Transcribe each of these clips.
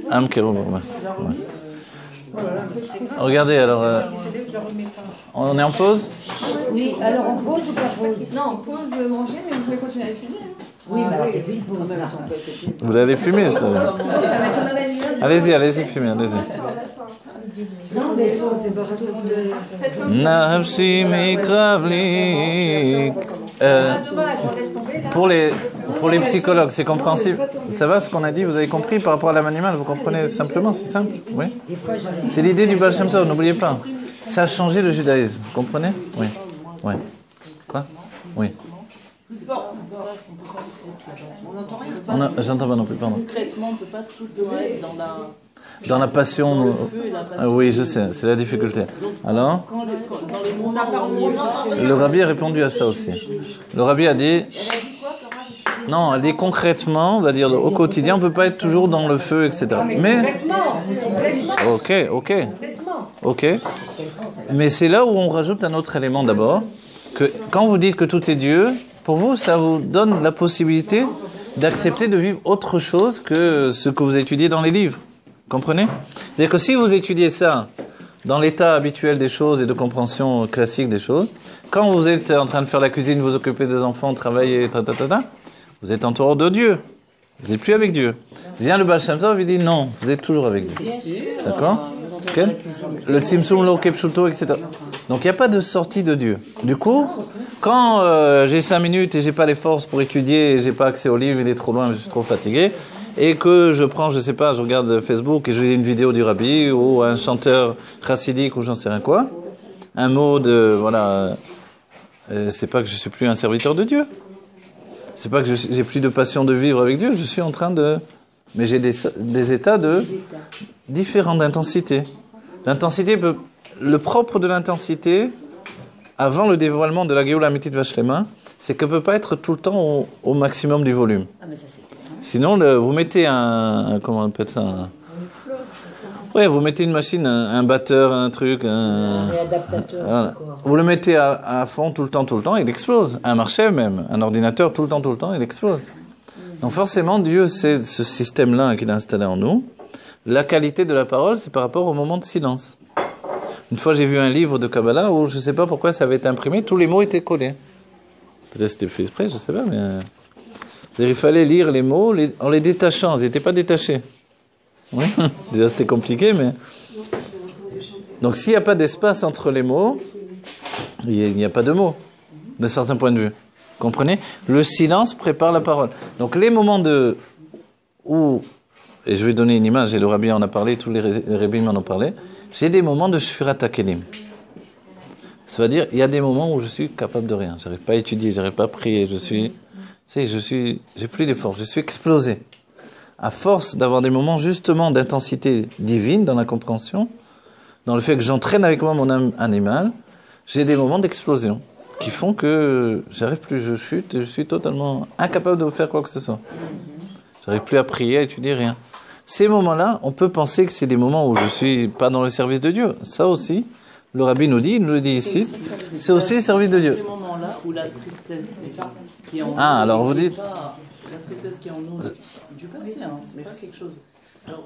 Am Kerub, ouais. Regardez, alors, on est en pause? Oui, alors en pause ou pas pause? Non, en pause manger, mais vous pouvez continuer à étudier. Oui, mais alors c'est plus une pause. Vous allez fumer, ça. Ça va être le même avis. Allez-y, fumez, allez-y. Non, mais ça, Nafsi mikravlik. Pour les psychologues, c'est compréhensible. Ça va ce qu'on a dit? Vous avez compris par rapport à l'âme animale? Vous comprenez simplement? C'est simple? Oui. C'est l'idée du Baal Shem Tov, n'oubliez pas. Ça a changé le judaïsme. Vous comprenez? Oui. Oui. Quoi? Oui. J'entends pas non plus, pardon. Concrètement, on ne peut pas tout être dans la passion. Ah, oui, je sais, c'est la difficulté. Alors, le rabbi a répondu à ça aussi. Le rabbi a dit, non, elle dit concrètement, on va dire au quotidien, on ne peut pas être toujours dans le feu, etc. Mais, ok. Mais c'est là où on rajoute un autre élément d'abord, que quand vous dites que tout est Dieu, pour vous, ça vous donne la possibilité d'accepter de vivre autre chose que ce que vous étudiez dans les livres. Comprenez? C'est-à-dire que si vous étudiez ça dans l'état habituel des choses et de compréhension classique des choses, quand vous êtes en train de faire la cuisine, vous occupez des enfants, travailler, vous êtes entouré de Dieu. Vous n'êtes plus avec Dieu. Vient le Baal Shem Tov et dit non, vous êtes toujours avec Dieu. D'accord? Okay? Le Tzimtzum Lo Kepshuto, etc. Donc il n'y a pas de sortie de Dieu. Du coup, quand j'ai 5 minutes et j'ai pas les forces pour étudier, et j'ai pas accès au livre, il est trop loin, je suis trop fatigué, et que je prends, je sais pas, je regarde Facebook et je lis une vidéo du rabbi ou un chanteur chassidique ou j'en sais rien quoi, un mot de, voilà, c'est pas que je suis plus un serviteur de Dieu. C'est pas que j'ai plus de passion de vivre avec Dieu, je suis en train de... Mais j'ai des états différents d'intensité. L'intensité, le propre de l'intensité, avant le dévoilement de la Géoula Amitit Vashlema, c'est qu'elle ne peut pas être tout le temps au maximum du volume. Sinon, vous mettez comment on appelle ça? Vous mettez une machine, un batteur, un truc, voilà. Vous le mettez à fond tout le temps, il explose. Un marché même, un ordinateur tout le temps, il explose. Donc forcément, Dieu, c'est ce système-là qu'il a installé en nous. La qualité de la parole, c'est par rapport au moment de silence. Une fois, j'ai vu un livre de Kabbalah où je ne sais pas pourquoi ça avait été imprimé, tous les mots étaient collés. Peut-être c'était fait exprès, je ne sais pas, mais... Il fallait lire les mots en les détachant, ils n'étaient pas détachés. Oui. Déjà, c'était compliqué, mais... Donc, s'il n'y a pas d'espace entre les mots, il n'y a pas de mots, d'un certain point de vue. Comprenez? Le silence prépare la parole. Donc, les moments où... Et je vais donner une image, et le rabbi en a parlé, tous les rabbins m'en ont parlé. J'ai des moments de Shfirat HaKelim. Ça veut dire, il y a des moments où je suis capable de rien. Je n'arrive pas à étudier, je n'arrive pas à prier, j'ai plus d'efforts, je suis explosé. À force d'avoir des moments justement d'intensité divine dans la compréhension, dans le fait que j'entraîne avec moi mon âme animale, j'ai des moments d'explosion qui font que j'arrive plus, je chute, et je suis totalement incapable de faire quoi que ce soit. J'arrive plus à prier, à étudier, rien. Ces moments-là, on peut penser que c'est des moments où je suis pas dans le service de Dieu. Ça aussi, le rabbi nous dit, il nous le dit ici, c'est aussi le service de Dieu. Ces moments-là où la tristesse qui est en nous, alors vous dites... La tristesse qui est en nous, du passé, c'est pas quelque chose... Alors,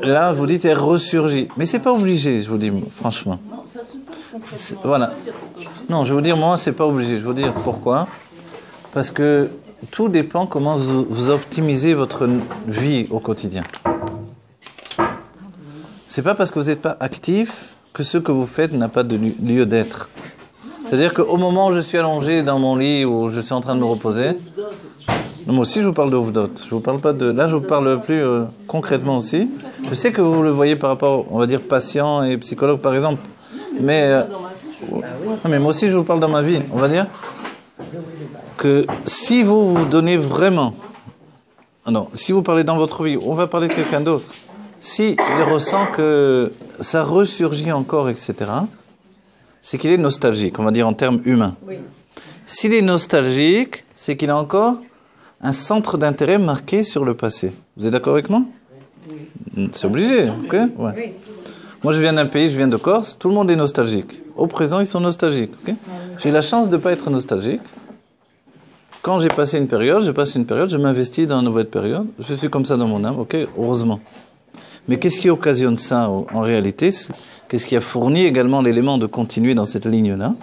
là, vous dites, elle ressurgit. Mais c'est pas obligé, je vous dis, franchement. Non, ça se passe concrètement. Voilà. Non, je vais vous dire, moi, c'est pas obligé. Je vais vous dire pourquoi. Parce que tout dépend comment vous optimisez votre vie au quotidien. C'est pas parce que vous n'êtes pas actif que ce que vous faites n'a pas de lieu d'être. C'est-à-dire qu'au moment où je suis allongé dans mon lit, où je suis en train de me reposer... Non, moi aussi je vous parle de Ovdot. Je vous parle pas de... Là je vous parle plus concrètement aussi. Je sais que vous le voyez par rapport, on va dire, patient et psychologue par exemple. Mais, non, mais moi aussi je vous parle dans ma vie. On va dire que si vous vous donnez vraiment... Non, si vous parlez dans votre vie, on va parler de quelqu'un d'autre. Si il ressent que ça ressurgit encore, etc., c'est qu'il est nostalgique, on va dire en termes humains. Oui. S'il est nostalgique, c'est qu'il a encore un centre d'intérêt marqué sur le passé. Vous êtes d'accord avec moi? Oui. C'est obligé, ok? Ouais. Oui. Moi, je viens d'un pays, je viens de Corse, tout le monde est nostalgique. Au présent, ils sont nostalgiques, ok? J'ai la chance de ne pas être nostalgique. quand j'ai passé une période, je m'investis dans une nouvelle période. Je suis comme ça dans mon âme, ok, heureusement. Mais qu'est-ce qui occasionne ça en réalité? Qu'est-ce qui a fourni également l'élément de continuer dans cette ligne-là?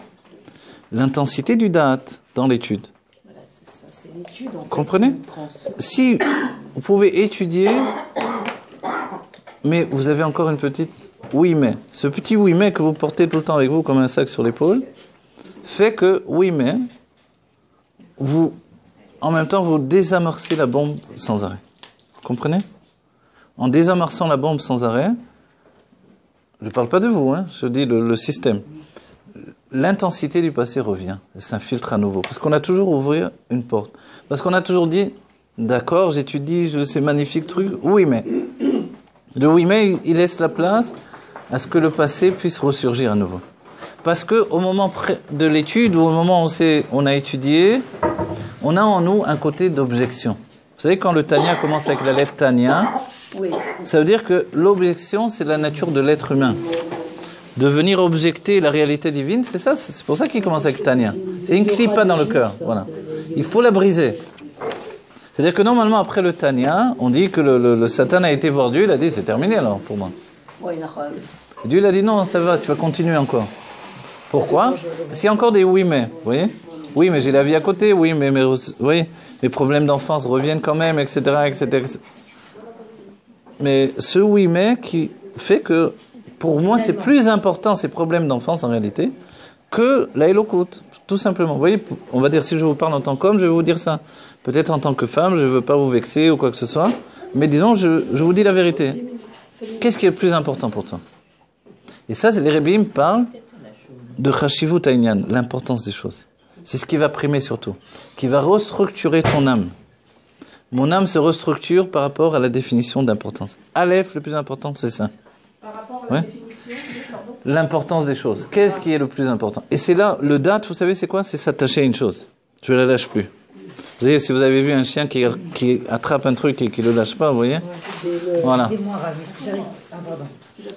L'intensité du date dans l'étude. Voilà, c'est ça, c'est l'étude. En fait, Comprenez? qui transforme. Si vous pouvez étudier, mais vous avez encore une petite oui mais. Ce petit oui mais que vous portez tout le temps avec vous comme un sac sur l'épaule, fait que oui mais, vous, en même temps, vous désamorcez la bombe sans arrêt. Comprenez? En désamorçant la bombe sans arrêt, je ne parle pas de vous, hein, je dis le système. L'intensité du passé revient, elle s'infiltre à nouveau. Parce qu'on a toujours ouvert une porte. Parce qu'on a toujours dit, d'accord, j'étudie, c'est magnifique truc, oui mais. Le oui mais, il laisse la place à ce que le passé puisse ressurgir à nouveau. Parce qu'au moment de l'étude, ou au moment où on a étudié, on a en nous un côté d'objection. Vous savez, quand le Tanya commence avec la lettre Tanya, Oui. ça veut dire que l'objection, c'est la nature de l'être humain. De venir objecter la réalité divine, c'est ça, c'est pour ça qu'il commence avec Tanya. C'est une clipa dans le cœur, voilà. Il faut la briser. C'est-à-dire que normalement, après le Tanya, on dit que le Satan a été voir Dieu, il a dit, c'est terminé alors pour moi. Oui, Et Dieu il a dit, non, ça va, tu vas continuer encore. Pourquoi? Parce qu'il y a encore des oui mais, vous voyez? Oui, mais j'ai la vie à côté, oui, mais oui, mes problèmes d'enfance reviennent quand même, etc., etc. Mais ce oui mais qui fait que, pour moi, c'est plus important ces problèmes d'enfance en réalité que la Elokut, tout simplement. Vous voyez, on va dire, si je vous parle en tant qu'homme, je vais vous dire ça. Peut-être en tant que femme, je ne veux pas vous vexer ou quoi que ce soit, mais disons, je vous dis la vérité. Qu'est-ce qui est le plus important pour toi? Et ça, les Rebbeim parlent de Chashivut Ainyan, l'importance des choses. C'est ce qui va primer surtout, qui va restructurer ton âme. Mon âme se restructure par rapport à la définition d'importance. Aleph, le plus important, c'est ça. Par rapport à la définition, pardon. L'importance des choses. Qu'est-ce qui est le plus important? Et c'est là, le date, vous savez, c'est quoi? C'est s'attacher à une chose. Je ne la lâche plus. Vous voyez, si vous avez vu un chien qui attrape un truc et qui ne le lâche pas, vous voyez? Voilà.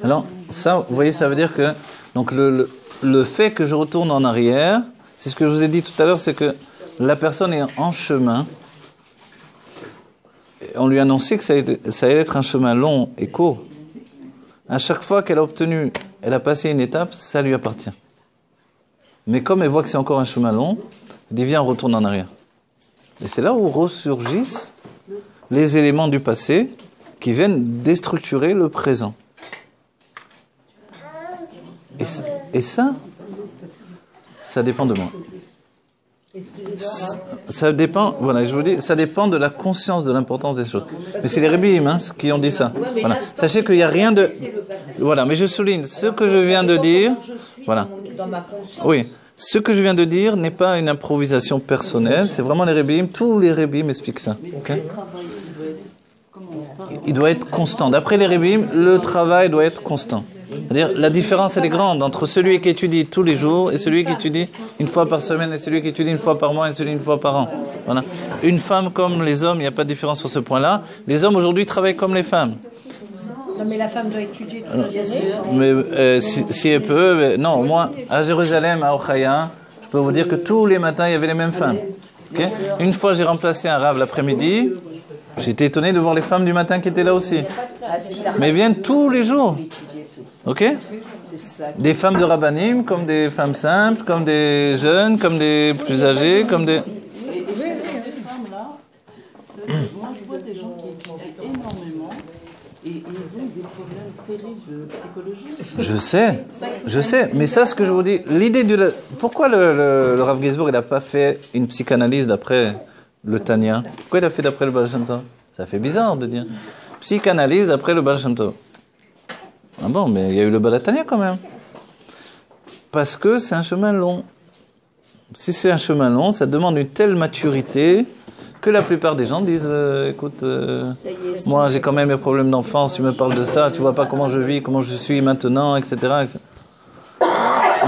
Alors, ça, vous voyez, ça veut dire que donc le fait que je retourne en arrière, c'est ce que je vous ai dit tout à l'heure, c'est que la personne est en chemin. On lui a annoncé que ça allait être un chemin long et court. À chaque fois qu'elle a obtenu, elle a passé une étape, ça lui appartient. Mais comme elle voit que c'est encore un chemin long, elle dit viens, on retourne en arrière. Et c'est là où ressurgissent les éléments du passé qui viennent déstructurer le présent. Et ça dépend de moi. Ça dépend, voilà, je vous dis, ça dépend de la conscience de l'importance des choses. Mais c'est les Rebbeim qui ont dit ça. Voilà. Sachez qu'il n'y a rien de... Voilà, mais je souligne, ce que je viens de dire... Voilà. Oui, ce que je viens de dire n'est pas une improvisation personnelle, c'est vraiment les Rebbeim, tous les Rebbeim expliquent ça. Okay? Il doit être constant. D'après les Rebbeim, le travail doit être constant. C'est-à-dire, la différence, elle est grande entre celui qui étudie tous les jours et celui qui étudie une fois par semaine et celui qui étudie une fois par mois et celui une fois par an. Voilà. Une femme comme les hommes, il n'y a pas de différence sur ce point-là. Les hommes aujourd'hui travaillent comme les femmes. Non, mais la femme doit étudier toute l'année. Mais si elle peut, non, moi, à Jérusalem, à Ochaya, je peux vous dire que tous les matins, il y avait les mêmes femmes. Okay? Une fois, j'ai remplacé un rave l'après-midi. J'étais étonné de voir les femmes du matin qui étaient là aussi. Mais elles viennent tous les jours. Ok? Des femmes de rabbanim, comme des femmes simples, comme des jeunes, comme des plus âgés, comme des... Et ces femmes-là, moi je vois des gens qui étudient énormément et ils ont des problèmes terribles psychologiques. Je sais, mais ça, ce que je vous dis, l'idée du... Pourquoi le Rav Ginsburg, il n'a pas fait une psychanalyse d'après le Tanya? Pourquoi il a fait d'après le Baal Shem Tov? Ça fait bizarre de dire. Psychanalyse d'après le Baal Shem Tov. Ah bon, mais il y a eu le Baal Tanya quand même. Parce que c'est un chemin long. Si c'est un chemin long, ça demande une telle maturité que la plupart des gens disent écoute, moi j'ai quand même mes problèmes d'enfance, tu me parles de ça, tu vois pas comment je vis, comment je suis maintenant, etc. etc.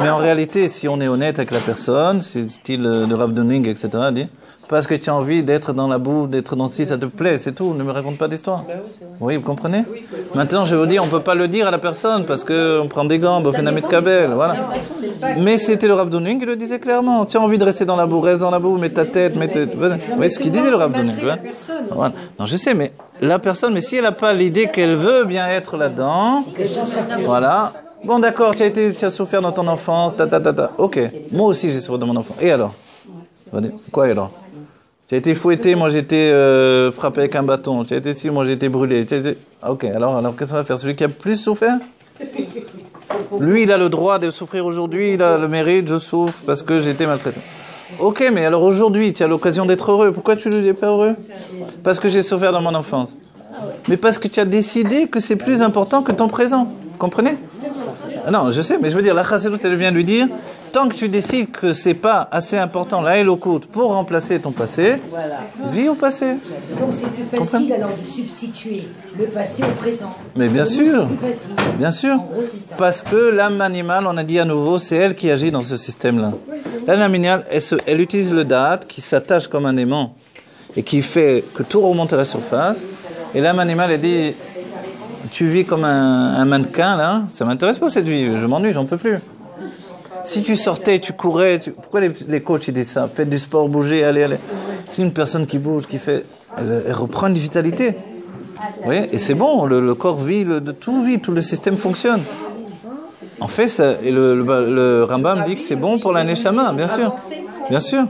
Mais en réalité, si on est honnête avec la personne, c'est style de Rav Dunning, etc., dit parce que tu as envie d'être dans la boue, d'être dans si ça te plaît, c'est tout. Ne me raconte pas d'histoire. Oui, vous comprenez? Maintenant, je vais vous dire, on peut pas le dire à la personne parce que on prend des gants, on fait un kabel, voilà. Mais c'était le Rav Douning qui le disait clairement. Tu as envie de rester dans la boue, reste dans la boue, mets ta tête, mets tes... Oui, ce qu'il disait le Rav Douning. Voilà. Non, je sais, mais la personne, mais si elle n'a pas l'idée qu'elle veut bien être là-dedans, voilà. Bon, d'accord, tu as souffert dans ton enfance, Ok, moi aussi j'ai souffert dans mon enfance. Et alors? Quoi alors? Tu as été fouetté, moi j'ai été frappé avec un bâton. Tu as été si, moi j'ai été brûlé. Ok, alors qu'est-ce qu'on va faire? Celui qui a plus souffert? Lui, il a le droit de souffrir aujourd'hui, il a le mérite, je souffre parce que j'ai été maltraité. Ok, mais alors aujourd'hui, tu as l'occasion d'être heureux. Pourquoi tu n'es pas heureux? Parce que j'ai souffert dans mon enfance. Mais parce que tu as décidé que c'est plus important que ton présent. Comprenez? Non, je sais, mais je veux dire, la Chassidut, elle vient lui dire, tant que tu décides que c'est pas assez important, la Elokut, pour remplacer ton passé, vis au passé. Donc c'est plus facile alors de substituer le passé au présent. Mais bien sûr, bien sûr. En gros, c'est ça. Parce que l'âme animale, on a dit à nouveau, c'est elle qui agit dans ce système-là. L'âme animale, elle utilise le date qui s'attache comme un aimant et qui fait que tout remonte à la surface. Et l'âme animale, elle dit, tu vis comme un mannequin, là, ça m'intéresse pas cette vie, je m'ennuie, j'en peux plus. Si tu sortais, tu courais, pourquoi les coachs ils disent ça? Faites du sport, bougez, allez. C'est une personne qui bouge, qui fait, elle reprend une vitalité. Vous voyez? Et c'est bon, le corps vit, tout vit, tout le système fonctionne. En fait, ça, et le Rambam dit que c'est bon pour la Neshama, bien sûr. Bien sûr.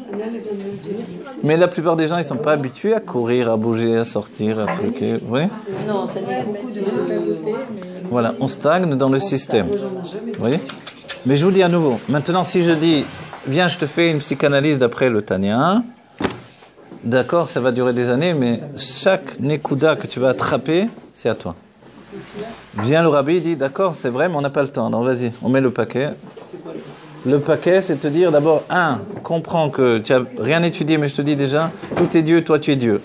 Mais la plupart des gens, ils sont pas habitués à courir, à bouger, à sortir, à truquer. Vous voyez? Non, ça dit beaucoup de... Voilà, on stagne dans le système. Vous voyez? Mais je vous dis à nouveau, maintenant si je dis, viens, je te fais une psychanalyse d'après le Tanya, d'accord, ça va durer des années, mais chaque nekuda que tu vas attraper, c'est à toi. Vient le rabbi, il dit, d'accord, c'est vrai, mais on n'a pas le temps, alors vas-y, on met le paquet. Le paquet, c'est te dire d'abord, comprends que tu n'as rien étudié, mais je te dis déjà, tout est Dieu, toi tu es Dieu.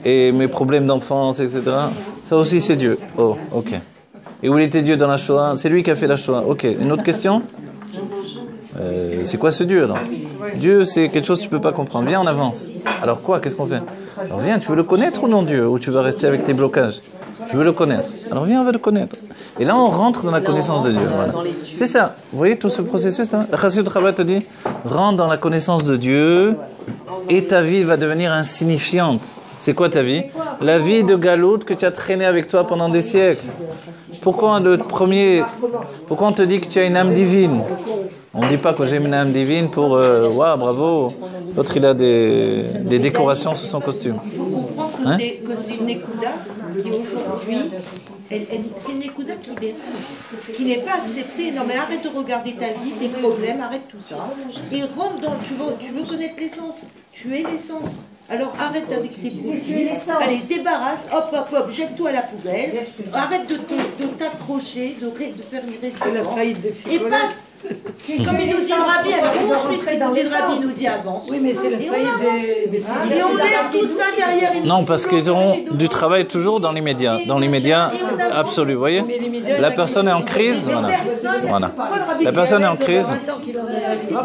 Et mes problèmes d'enfance, etc., ça aussi c'est Dieu. Oh, ok. Et où il était Dieu dans la Shoah? C'est lui qui a fait la Shoah. Ok, une autre question? C'est quoi ce Dieu alors? Dieu, c'est quelque chose que tu ne peux pas comprendre. Viens, on avance. Alors quoi? Qu'est-ce qu'on fait? Alors viens, tu veux le connaître ou non Dieu? Ou tu vas rester avec tes blocages? Je veux le connaître. Alors viens, on va le connaître. Et là, on rentre dans la connaissance de Dieu. Voilà. C'est ça. Vous voyez tout ce processus là? La Chassidut Rabbah te dit, rentre dans la connaissance de Dieu et ta vie va devenir insignifiante. C'est quoi ta vie? La vie de Galout que tu as traîné avec toi pendant des siècles. Pourquoi on te dit que tu as une âme divine? On ne dit pas que j'ai une âme divine pour waouh, bravo. L'autre, il a des décorations sur son costume. Il faut comprendre que c'est une Nekuda qui aujourd'hui, c'est une Nekuda qui n'est pas acceptée. Non mais arrête de regarder ta vie, tes problèmes, arrête tout ça. Et rentre dans, tu veux connaître l'essence, tu es l'essence. Alors arrête avec tes bougies, allez débarrasse, hop, jette-toi à la poubelle, arrête de t'accrocher, de faire une récession, et passe. Comme il nous dit le Rabbi, alors on suit ce que le Rabbi nous dit avant. Oui, mais c'est la faillite des et on laisse tout ça derrière une... Non, parce qu'ils auront du travail toujours dans les médias. Dans les médias absolus, vous voyez? La personne est en crise, voilà. La personne est en crise.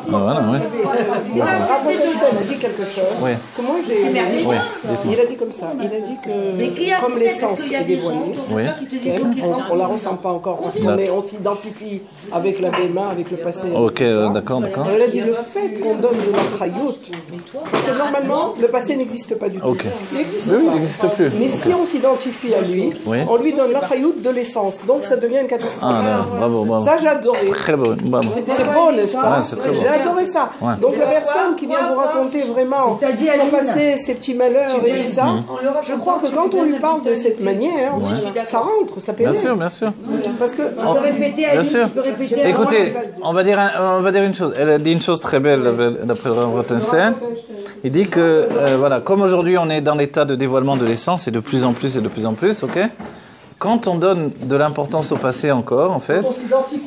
Voilà, oui. Il a dit quelque chose. Oui. Comment il a dit comme ça. Il a dit que comme l'essence est dévoilée, on la ressent pas encore parce qu'on s'identifie avec la Béma, avec le passé. Ok, d'accord. Elle a dit le fait qu'on donne de l'achayut, parce que normalement le passé n'existe pas du tout. Ok. Il n'existe Oui, pas. il n'existe plus. Mais si on s'identifie à lui, on lui donne l'achayut de l'essence, donc ça devient une catastrophe. Ah là, bravo. Ça j'ai adoré. Très beau, bravo. C'est beau, n'est-ce pas? Ouais, c'est très beau. J'ai adoré ça. Ouais. Donc la personne qui vient vous raconter vraiment son passé, ses petits malheurs et tout ça, je crois que quand on lui parle de cette manière, ça rentre, ça pénètre. Bien sûr. Parce que Bien sûr. Écoutez, on va dire une chose. Elle a dit une chose très belle d'après Rothenstein. Il dit que, voilà, comme aujourd'hui on est dans l'état de dévoilement de l'essence et de plus en plus, ok? Quand on donne de l'importance au passé encore, en fait,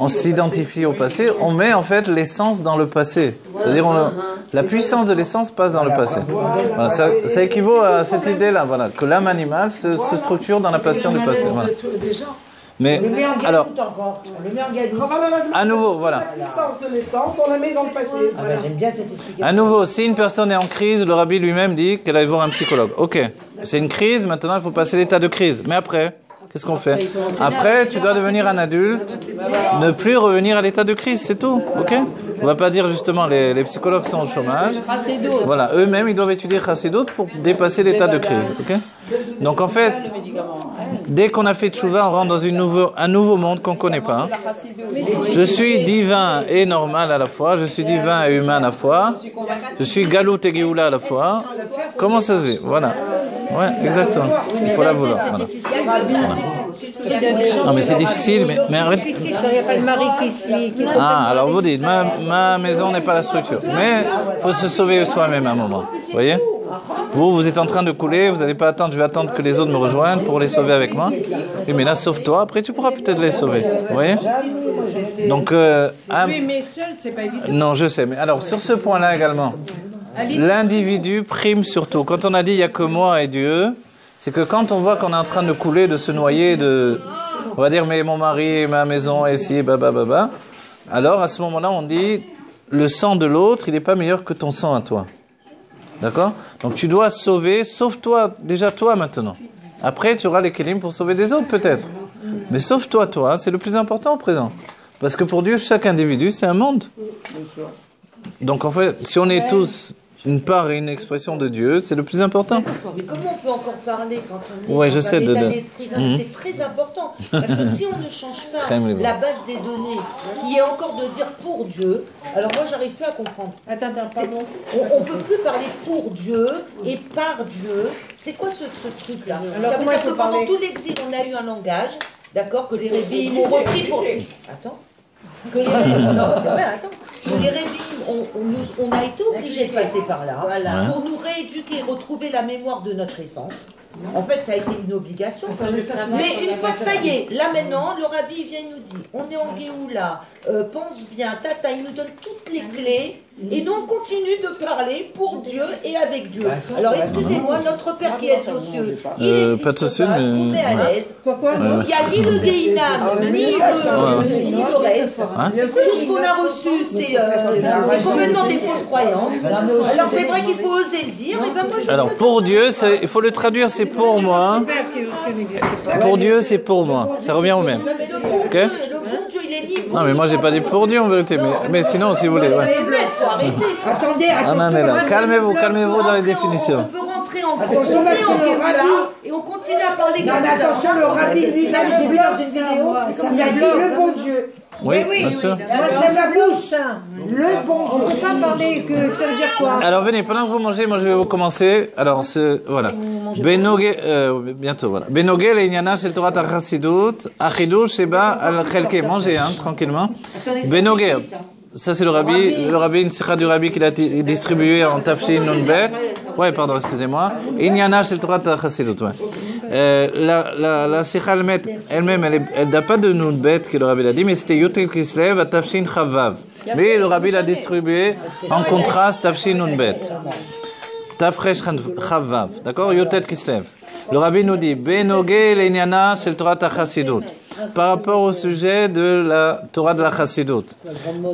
on s'identifie au passé, on met en fait l'essence dans le passé. C'est-à-dire, la puissance de l'essence passe dans le passé. Voilà, ça équivaut à cette idée-là, voilà, que l'âme animale se structure dans la passion du passé. Voilà. Mais On le met en galoute alors, encore. On le met en galoute. à nouveau, voilà. La puissance de l'essence, on la met dans le passé. Ah bah, j'aime bien cette explication. À nouveau, si une personne est en crise, le rabbi lui-même dit qu'elle aille voir un psychologue. Ok, c'est une crise, maintenant il faut passer l'état de crise. Mais après, qu'est-ce qu'on fait? Après, tu dois devenir un adulte, ne plus revenir à l'état de crise, c'est tout. Ok? On va pas dire justement les psychologues sont au chômage. Voilà, eux-mêmes ils doivent étudier Chassidut pour dépasser l'état de crise. Ok? Donc en fait, dès qu'on a fait tchouva, on rentre dans un nouveau monde qu'on connaît pas. Je suis divin et normal à la fois, je suis divin et humain à la fois, je suis galout et géoula à la fois. Comment ça se fait? Voilà. Ouais, exactement. Il faut la vouloir. Voilà. Non mais c'est difficile, mais arrête. C'est difficile quand il n'y a pas de mari qui Ah, alors vous dites, ma maison n'est pas la structure. Mais il faut se sauver soi-même à un moment. Vous voyez? Vous êtes en train de couler, vous n'allez pas attendre, je vais attendre que les autres me rejoignent pour les sauver avec moi. Oui, mais là, sauve-toi, après tu pourras peut-être les sauver. Vous voyez? Donc, Oui, mais seul, c'est pas évident. non, je sais. Mais alors, sur ce point-là également, l'individu prime surtout. Quand on a dit il n'y a que moi et Dieu, c'est que quand on voit qu'on est en train de couler, de se noyer, on va dire mais mon mari, ma maison, et si, baba, alors à ce moment-là on dit le sang de l'autre, il n'est pas meilleur que ton sang à toi. D'accord? Donc tu dois sauve-toi, déjà toi maintenant. Après tu auras les kélim pour sauver des autres peut-être. Mais sauve-toi, toi, c'est le plus important au présent. Parce que pour Dieu, chaque individu, c'est un monde. Donc en fait, si on est tous une part et une expression de Dieu, c'est le plus important. Mais comment on peut encore parler quand on est Ouais, dans je sais, un état d'esprit? C'est très important. Parce que si on ne change pas la base des données, qui est encore de dire pour Dieu, alors moi, j'arrive plus à comprendre. Attends, pardon. On ne peut plus parler pour Dieu et par Dieu. C'est quoi ce truc-là? Ça veut dire que pendant tout l'exil, on a eu un langage, d'accord, que les rébis m'ont repris pour... Attends. Que les rébis... Non, c'est vrai, attends. Que les rébis, on a été obligés de passer par là pour nous rééduquer, retrouver la mémoire de notre essence. En fait, ça a été une obligation. Mais une fois que ça y est, là maintenant, le rabbi vient nous dire, on est en Géoula, pense bien, tata, il nous donne toutes les clés, et nous on continue de parler pour Dieu et avec Dieu. Alors excusez-moi, notre Père qui est aux cieux, il existe pas tout de suite, pas, on est à l'aise. Il n'y a ni le Gehinam, ni le reste. Tout ce qu'on a reçu, c'est complètement des fausses croyances. Alors c'est vrai qu'il faut oser le dire. Et ben moi, alors pour Dieu, il faut le traduire, c'est pour moi. Pour Dieu, c'est pour moi. Ça revient au même. Ok? Non, mais moi j'ai pas dit pour Dieu en vérité, mais sinon si vous voulez. Ouais. Attendez, Calmez-vous dans les définitions. On veut rentrer en gros, et on continue à parler non, mais attention, le rabbi lui-même, j'ai vu dans une vidéo, il a dit le bon Dieu. Oui, bien sûr. Moi, c'est sa bouche. Le bon Dieu. On ne peut pas parler que ça veut dire quoi? Alors venez, pendant que vous mangez, moi je vais vous commencer. Alors voilà. Bientôt voilà. Benogel et Inyana shel Torah Chassidut, Achidush Sheba al Chelke. Mangez tranquillement. Benogel. Ça c'est le rabbi, une sikha du rabbi qu'il a distribué en Tafshin Nunbet. Ouais, pardon, excusez-moi. Inyana shel Torah Chassidut, ouais. La sikha elle-même, elle n'a pas de Nunbet que le rabbi l'a dit, mais c'était Yotel Kislev à Tafshin Chavav. Mais le rabbi l'a distribué en contraste Tafshin Nunbet. Tafresh Chavav, d'accord? Yotel Kislev. Le rabbi nous dit Benogel et Inyana shel Torah Chassidut. Par rapport au sujet de la Torah de la Chassidut.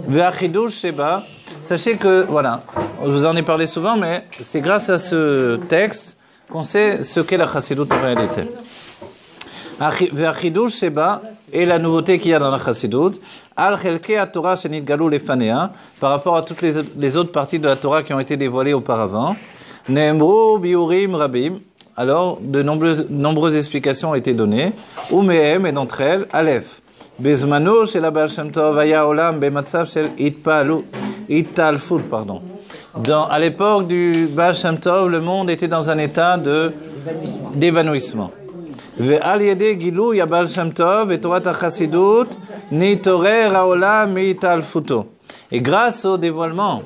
Ve'achidush Sheba, sachez que, voilà, je vous en ai parlé souvent, mais c'est grâce à ce texte qu'on sait ce qu'est la Chassidut en réalité. Ve'achidush Sheba est la nouveauté qu'il y a dans la Chassidut. Al chelke ha-Torah shenitgalu lefanea, par rapport à toutes les autres parties de la Torah qui ont été dévoilées auparavant. Ne'emru biurim rabim. Alors, de nombreuses explications ont été données. Umehem, et d'entre elles, Aleph. Bezmano, chez la Baal Shem Tov, Aya Olam, Bematzav, shel Italfut, pardon. À l'époque du Baal Shem Tov, le monde était dans un état d'évanouissement. Ve'al yede gilou ya Baal Shem Tov, et Torah Chassidut, nitorer haolam mitalfuto. Et grâce au dévoilement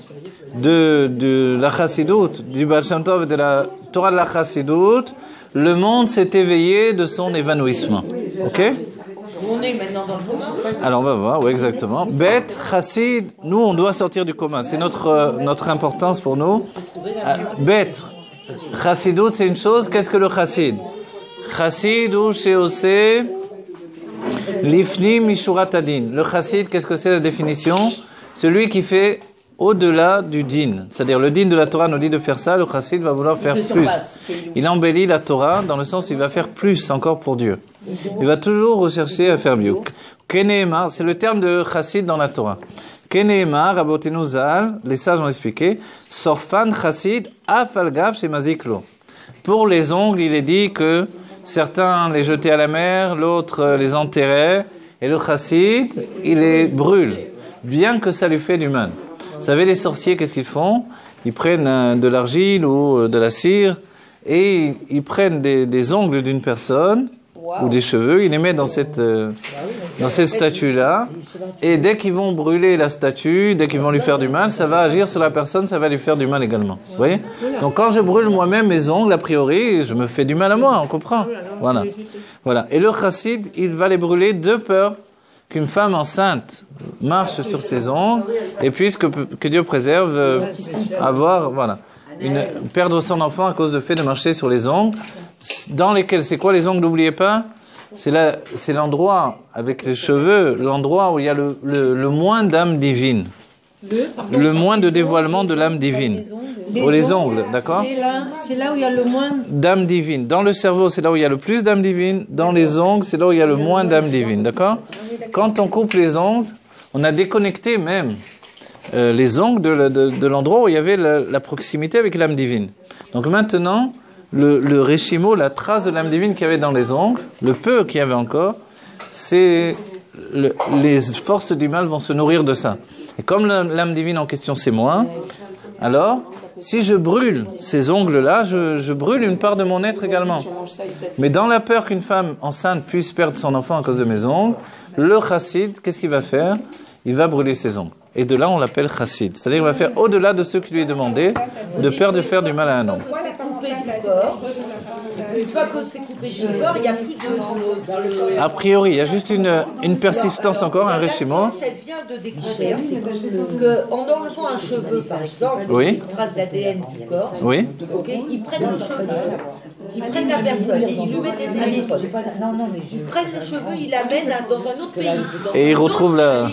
de la Chassidut, du Baal Shem Tov et de la Torah de la Chassidut, le monde s'est éveillé de son évanouissement. Ok? On est maintenant dans le commun. Alors on va voir, oui exactement. Bet, Chassid, nous on doit sortir du commun. C'est notre importance pour nous. Bet, Chassidut c'est une chose. Qu'est-ce que le Chassid? Chassid ou Sheosé L'ifni mishurat adin. Le chassid, qu'est-ce que c'est la définition? Celui qui fait au-delà du din. C'est-à-dire, le din de la Torah nous dit de faire ça, le chassid va vouloir faire plus. Il embellit la Torah dans le sens où il va faire plus encore pour Dieu. Il va toujours rechercher à faire mieux. Keneemar, c'est le terme de chassid dans la Torah. Keneemar, Rabotenu Zal, les sages ont expliqué, Sorfan chassid afalgav chez Maziklo. Pour les ongles, il est dit que certains les jetaient à la mer, l'autre les enterrait, et le chassid, il les brûle, bien que ça lui fait du mal. Vous savez, les sorciers, qu'est-ce qu'ils font? Ils prennent de l'argile ou de la cire, et ils prennent des ongles d'une personne, ou des cheveux, ils les mettent dans cette statue-là, et dès qu'ils vont brûler la statue, dès qu'ils vont lui faire du mal, ça va agir sur la personne, ça va lui faire du mal également. Vous voyez? Donc quand je brûle moi-même mes ongles, a priori, je me fais du mal à moi, on comprend? Voilà. Et le chassid, il va les brûler de peur qu'une femme enceinte marche sur ses ongles, et puisse que Dieu préserve perdre son enfant à cause du fait de marcher sur les ongles, dans lesquels, c'est quoi les ongles, n'oubliez pas, c'est l'endroit, avec les cheveux, l'endroit où il y a le moins d'âme divine. Le moins de dévoilement de l'âme divine. Les ongles, d'accord? C'est là où il y a le moins d'âme divine. Dans le cerveau, c'est là où il y a le plus d'âme divine. Dans les ongles, c'est là où il y a le moins d'âme divine, d'accord? Quand on coupe les ongles, on a déconnecté même les ongles de l'endroit où il y avait la proximité avec l'âme divine. Donc maintenant, le réchimo, la trace de l'âme divine qu'il y avait dans les ongles, le peu qu'il y avait encore, les forces du mal vont se nourrir de ça. Et comme l'âme divine en question c'est moi, alors si je brûle ces ongles-là, je brûle une part de mon être également. Mais dans la peur qu'une femme enceinte puisse perdre son enfant à cause de mes ongles, le chassid, qu'est-ce qu'il va faire? Il va brûler ses ongles. Et de là, on l'appelle chassid. C'est-à-dire qu'il va faire au-delà de ce qui lui est demandé, de peur de faire du mal à un homme. Une fois que c'est coupé du corps, il n'y a plus de... A priori, il y a juste une persistance encore, un réchimo. Elle vient de découvrir qu'en enlevant un cheveu, par exemple, une trace d'ADN du corps, ils prennent le cheveu, ils prennent la personne et ils lui mettent des électrodes. Ils prennent le cheveu, ils l'amènent dans un autre pays. Et ils retrouvent la...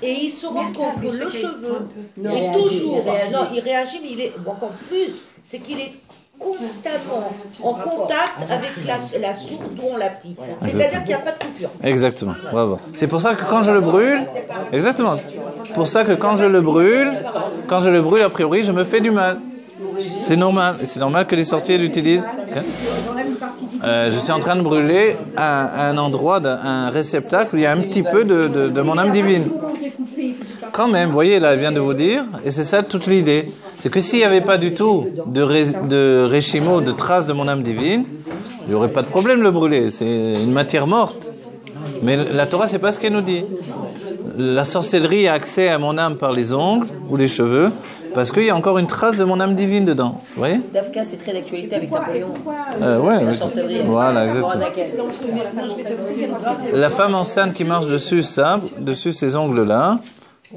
Et ils se rendent compte que le cheveu est toujours... Non, il réagit, mais il est encore plus. C'est qu'il est constamment en contact avec la source d'où on l'a pris. C'est-à-dire qu'il n'y a pas de coupure. Exactement, bravo. C'est pour ça que quand je le brûle, exactement, pour ça que quand je le brûle, a priori, je me fais du mal. C'est normal. C'est normal que les sorciers l'utilisent. Je suis en train de brûler un endroit, un réceptacle où il y a un petit peu de mon âme divine. Quand même, vous voyez, là, elle vient de vous dire, et c'est ça toute l'idée. C'est que s'il n'y avait pas du tout de réchimo, de traces de mon âme divine, il n'y aurait pas de problème de le brûler. C'est une matière morte. Mais la Torah, c'est pas ce qu'elle nous dit. La sorcellerie a accès à mon âme par les ongles ou les cheveux, parce qu'il y a encore une trace de mon âme divine dedans. Vous voyez? Dafka, c'est très d'actualité avec Napoléon. La sorcellerie. Voilà, exactement. La femme enceinte qui marche dessus ces ongles-là,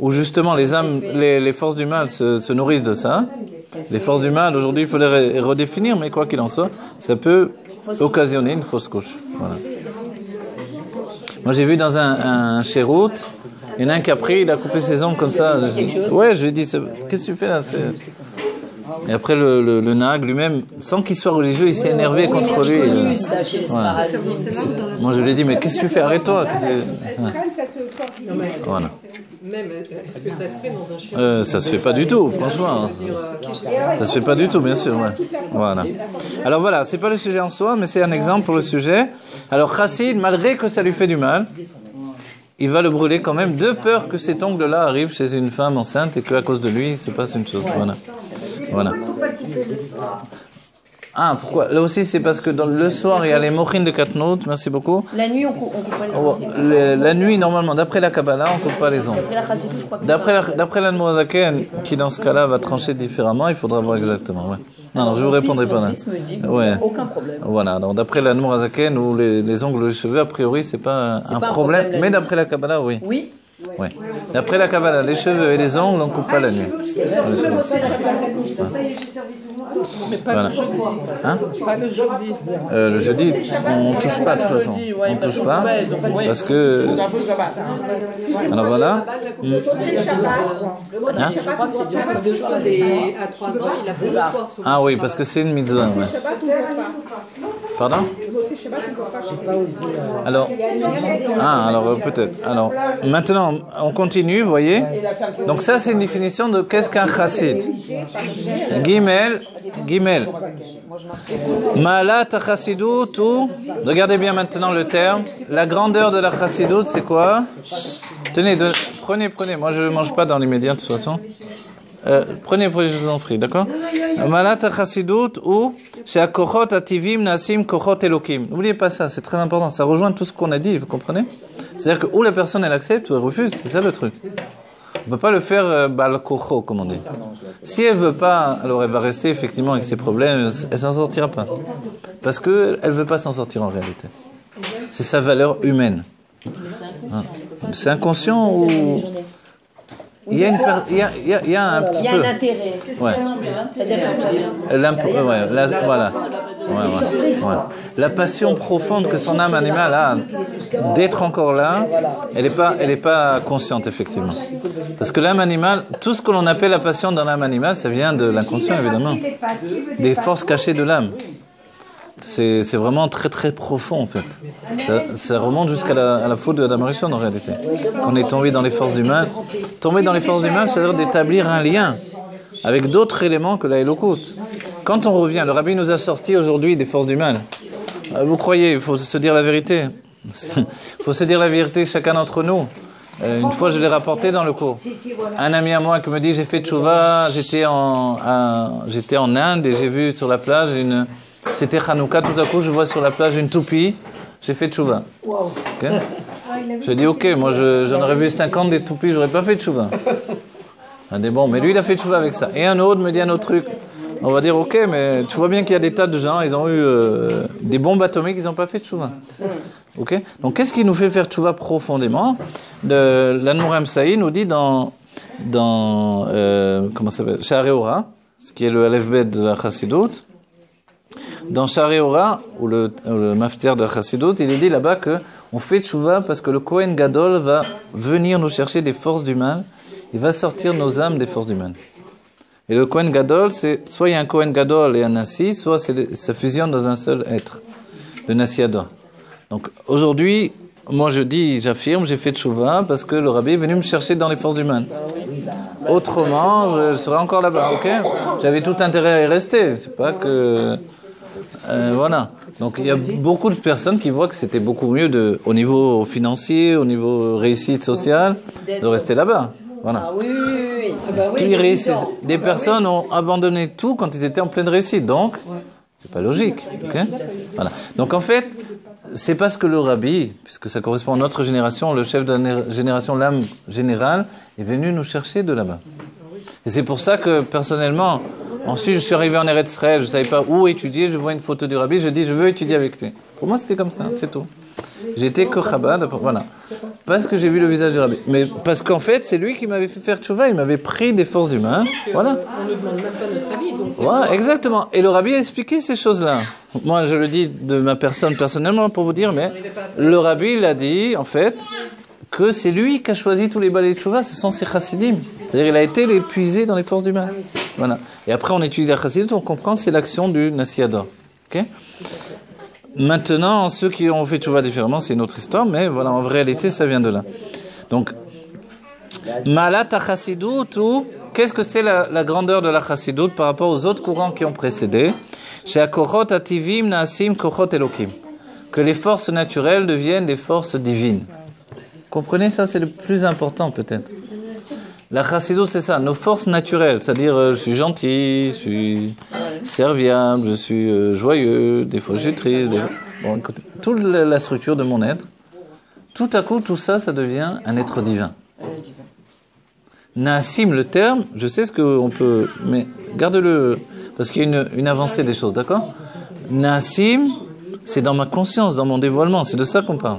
où justement les forces du mal se nourrissent de ça. Les forces du mal, aujourd'hui, il faut les redéfinir, mais quoi qu'il en soit, ça peut occasionner une fausse couche. Voilà. Moi, j'ai vu dans un chérout, il y en a un qui a pris, il a coupé ses ongles comme ça. Ouais, je lui ai dit, qu'est-ce que tu fais là? Et après, le nag lui-même, sans qu'il soit religieux, il s'est énervé contre lui. Connu, ça, chez les moi, je lui ai dit, mais qu'est-ce que tu fais? Arrête-toi. Voilà. Même, est-ce que ça se fait dans un chien? Ça se fait pas du tout, franchement. Ça se fait pas du tout, bien sûr. Ouais. Voilà. Alors voilà, c'est pas le sujet en soi, mais c'est un exemple pour le sujet. Alors chassid, malgré que ça lui fait du mal, il va le brûler quand même, de peur que cet ongle-là arrive chez une femme enceinte et qu'à cause de lui, il se passe une chose. Voilà. Ah, pourquoi? Là aussi, c'est parce que le soir, il y a les mochines de Katnout. Merci beaucoup. La nuit, on coupe pas les ongles. La nuit, normalement, d'après la Kabbalah, on coupe pas les ongles. D'après la Chassidou, je crois que d'après l'Admorazaken, qui dans ce cas-là va trancher différemment, il faudra voir exactement. Ouais. Non, je vous répondrai pas là. Mon fils me dit aucun problème. Voilà, donc d'après l'Admorazaken, où les ongles ou les cheveux, a priori, c'est pas un problème. Mais d'après la Kabbalah, oui. Oui. Ouais. D'après la Kabbalah, les cheveux et les ongles, on coupe pas la nuit. Voilà. Hein? Pas le jeudi. Le jeudi, on touche pas de toute façon. On touche pas parce que. Alors voilà. Hein? Je crois que c'est bien. À 3 ans, il a fait ça. Ah oui, parce que c'est une mitzvah. Ouais. Pardon? Alors, peut-être. Alors, maintenant, on continue, vous voyez. Donc ça, c'est une définition de qu'est-ce qu'un chassid. Gimel. Ma'alat chassidout ou, regardez bien maintenant le terme. La grandeur de la chassidout, c'est quoi? Tenez, prenez. Moi, je ne mange pas dans l'immédiat de toute façon. Prenez, je vous en prie, d'accord? Ma'alat chassidout ou chez kochot ativim nasim kochot elokim. N'oubliez pas ça, c'est très important. Ça rejoint tout ce qu'on a dit, vous comprenez? C'est-à-dire que ou la personne elle accepte ou elle refuse, c'est ça le truc. On ne peut pas le faire bal kocho, comme on dit. Si elle veut pas, alors elle va rester effectivement avec ses problèmes, elle s'en sortira pas. Parce que elle veut pas s'en sortir en réalité. C'est sa valeur humaine. C'est inconscient ou il y a un petit peu. Il y a un intérêt. Ouais. Voilà. Ouais. La passion profonde que son âme animale a d'être encore là, elle est pas consciente effectivement. Parce que l'âme animale, tout ce que l'on appelle la passion dans l'âme animale, ça vient de l'inconscient évidemment, des forces cachées de l'âme. C'est vraiment très très profond en fait. Ça remonte jusqu'à la faute de Adam Rishon en réalité. Qu'on est tombé dans les forces du mal. Tomber dans les forces du mal, c'est-à-dire d'établir un lien avec d'autres éléments que la Elokut. Quand on revient, le Rabbi nous a sorti aujourd'hui des forces du mal. Vous croyez, il faut se dire la vérité. Il faut se dire la vérité chacun d'entre nous. Une fois, je l'ai rapporté dans le cours. Un ami à moi qui me dit, j'ai fait tchouva, j'étais en Inde et j'ai vu sur la plage c'était Hanouka, tout à coup je vois sur la plage une toupie, j'ai fait tchouva. Okay. Je dis ok, moi j'en aurais vu 50 des toupies, j'aurais pas fait tchouva. Bon, mais lui il a fait tchouva avec ça. Et un autre me dit un autre truc. On va dire ok, mais tu vois bien qu'il y a des tas de gens, ils ont eu des bombes atomiques, ils n'ont pas fait tchouva. Ok. Donc qu'est-ce qui nous fait faire tchouva profondément? L'Anmorim Saïd nous dit dans comment ça s'appelle, Sha'arei Ora, ce qui est le Aleph-Bet de la Chassidut. Dans Sha'arei Ora, ou le mafter de Chassidut, il est dit là-bas que on fait tchouva parce que le Kohen Gadol va venir nous chercher des forces du mal, il va sortir nos âmes des forces du mal. Et le Kohen Gadol, c'est soit il y a un Kohen Gadol et un Nassi, soit ça fusionne dans un seul être, le Nassi Ador. Donc aujourd'hui, moi j'affirme, j'ai fait tchouva parce que le Rabbi est venu me chercher dans les forces du mal. Autrement, je serais encore là-bas, ok? J'avais tout intérêt à y rester, c'est pas que... voilà. Donc il y a beaucoup de personnes qui voient que c'était beaucoup mieux au niveau financier, au niveau réussite sociale, de rester là-bas. Voilà. Ah oui. Des personnes ont abandonné tout quand ils étaient en pleine réussite, donc c'est pas logique. Okay? Voilà. Donc en fait, c'est parce que le Rabbi, puisque ça correspond à notre génération, le chef de la génération, l'âme générale, est venu nous chercher de là-bas. Et c'est pour ça que personnellement, ensuite je suis arrivé en Eretz Israël, je ne savais pas où étudier, je vois une photo du Rabbi, je dis je veux étudier avec lui. Pour moi c'était comme ça, c'est tout. J'étais que Chabad, voilà. Parce que j'ai vu le visage du Rabbi. Mais parce qu'en fait, c'est lui qui m'avait fait faire tchouva, il m'avait pris des forces humaines. Voilà. On ne demande même pas notre avis, donc c'est voilà, exactement. Et le Rabbi a expliqué ces choses-là. Moi, je le dis de ma personne personnellement pour vous dire, mais le Rabbi, il a dit, en fait, que c'est lui qui a choisi tous les balais de tchouva, ce sont ses chassidim. C'est-à-dire, il a été épuisé dans les forces du mal. Voilà. Et après, on étudie la chassidut, on comprend que c'est l'action du Nassi Ador. Ok? Maintenant, ceux qui ont fait tchouva différemment, c'est une autre histoire, mais voilà, en réalité, ça vient de là. Donc, Malat Chassidut, ou qu'est-ce que c'est la grandeur de la Chassidut par rapport aux autres courants qui ont précédé? Chez Kochot Ativim Naasim Kochot Elokim. Que les forces naturelles deviennent des forces divines. Comprenez ça, c'est le plus important peut-être. La Chassidut, c'est ça, nos forces naturelles, c'est-à-dire je suis gentil, je suis serviable, je suis joyeux, des fois je suis triste. Bon, écoutez, toute la structure de mon être, tout à coup, tout ça, ça devient un être divin. Naasim, le terme, je sais ce qu'on peut, mais garde-le, parce qu'il y a une avancée des choses, d'accord? Naasim, c'est dans ma conscience, dans mon dévoilement, c'est de ça qu'on parle.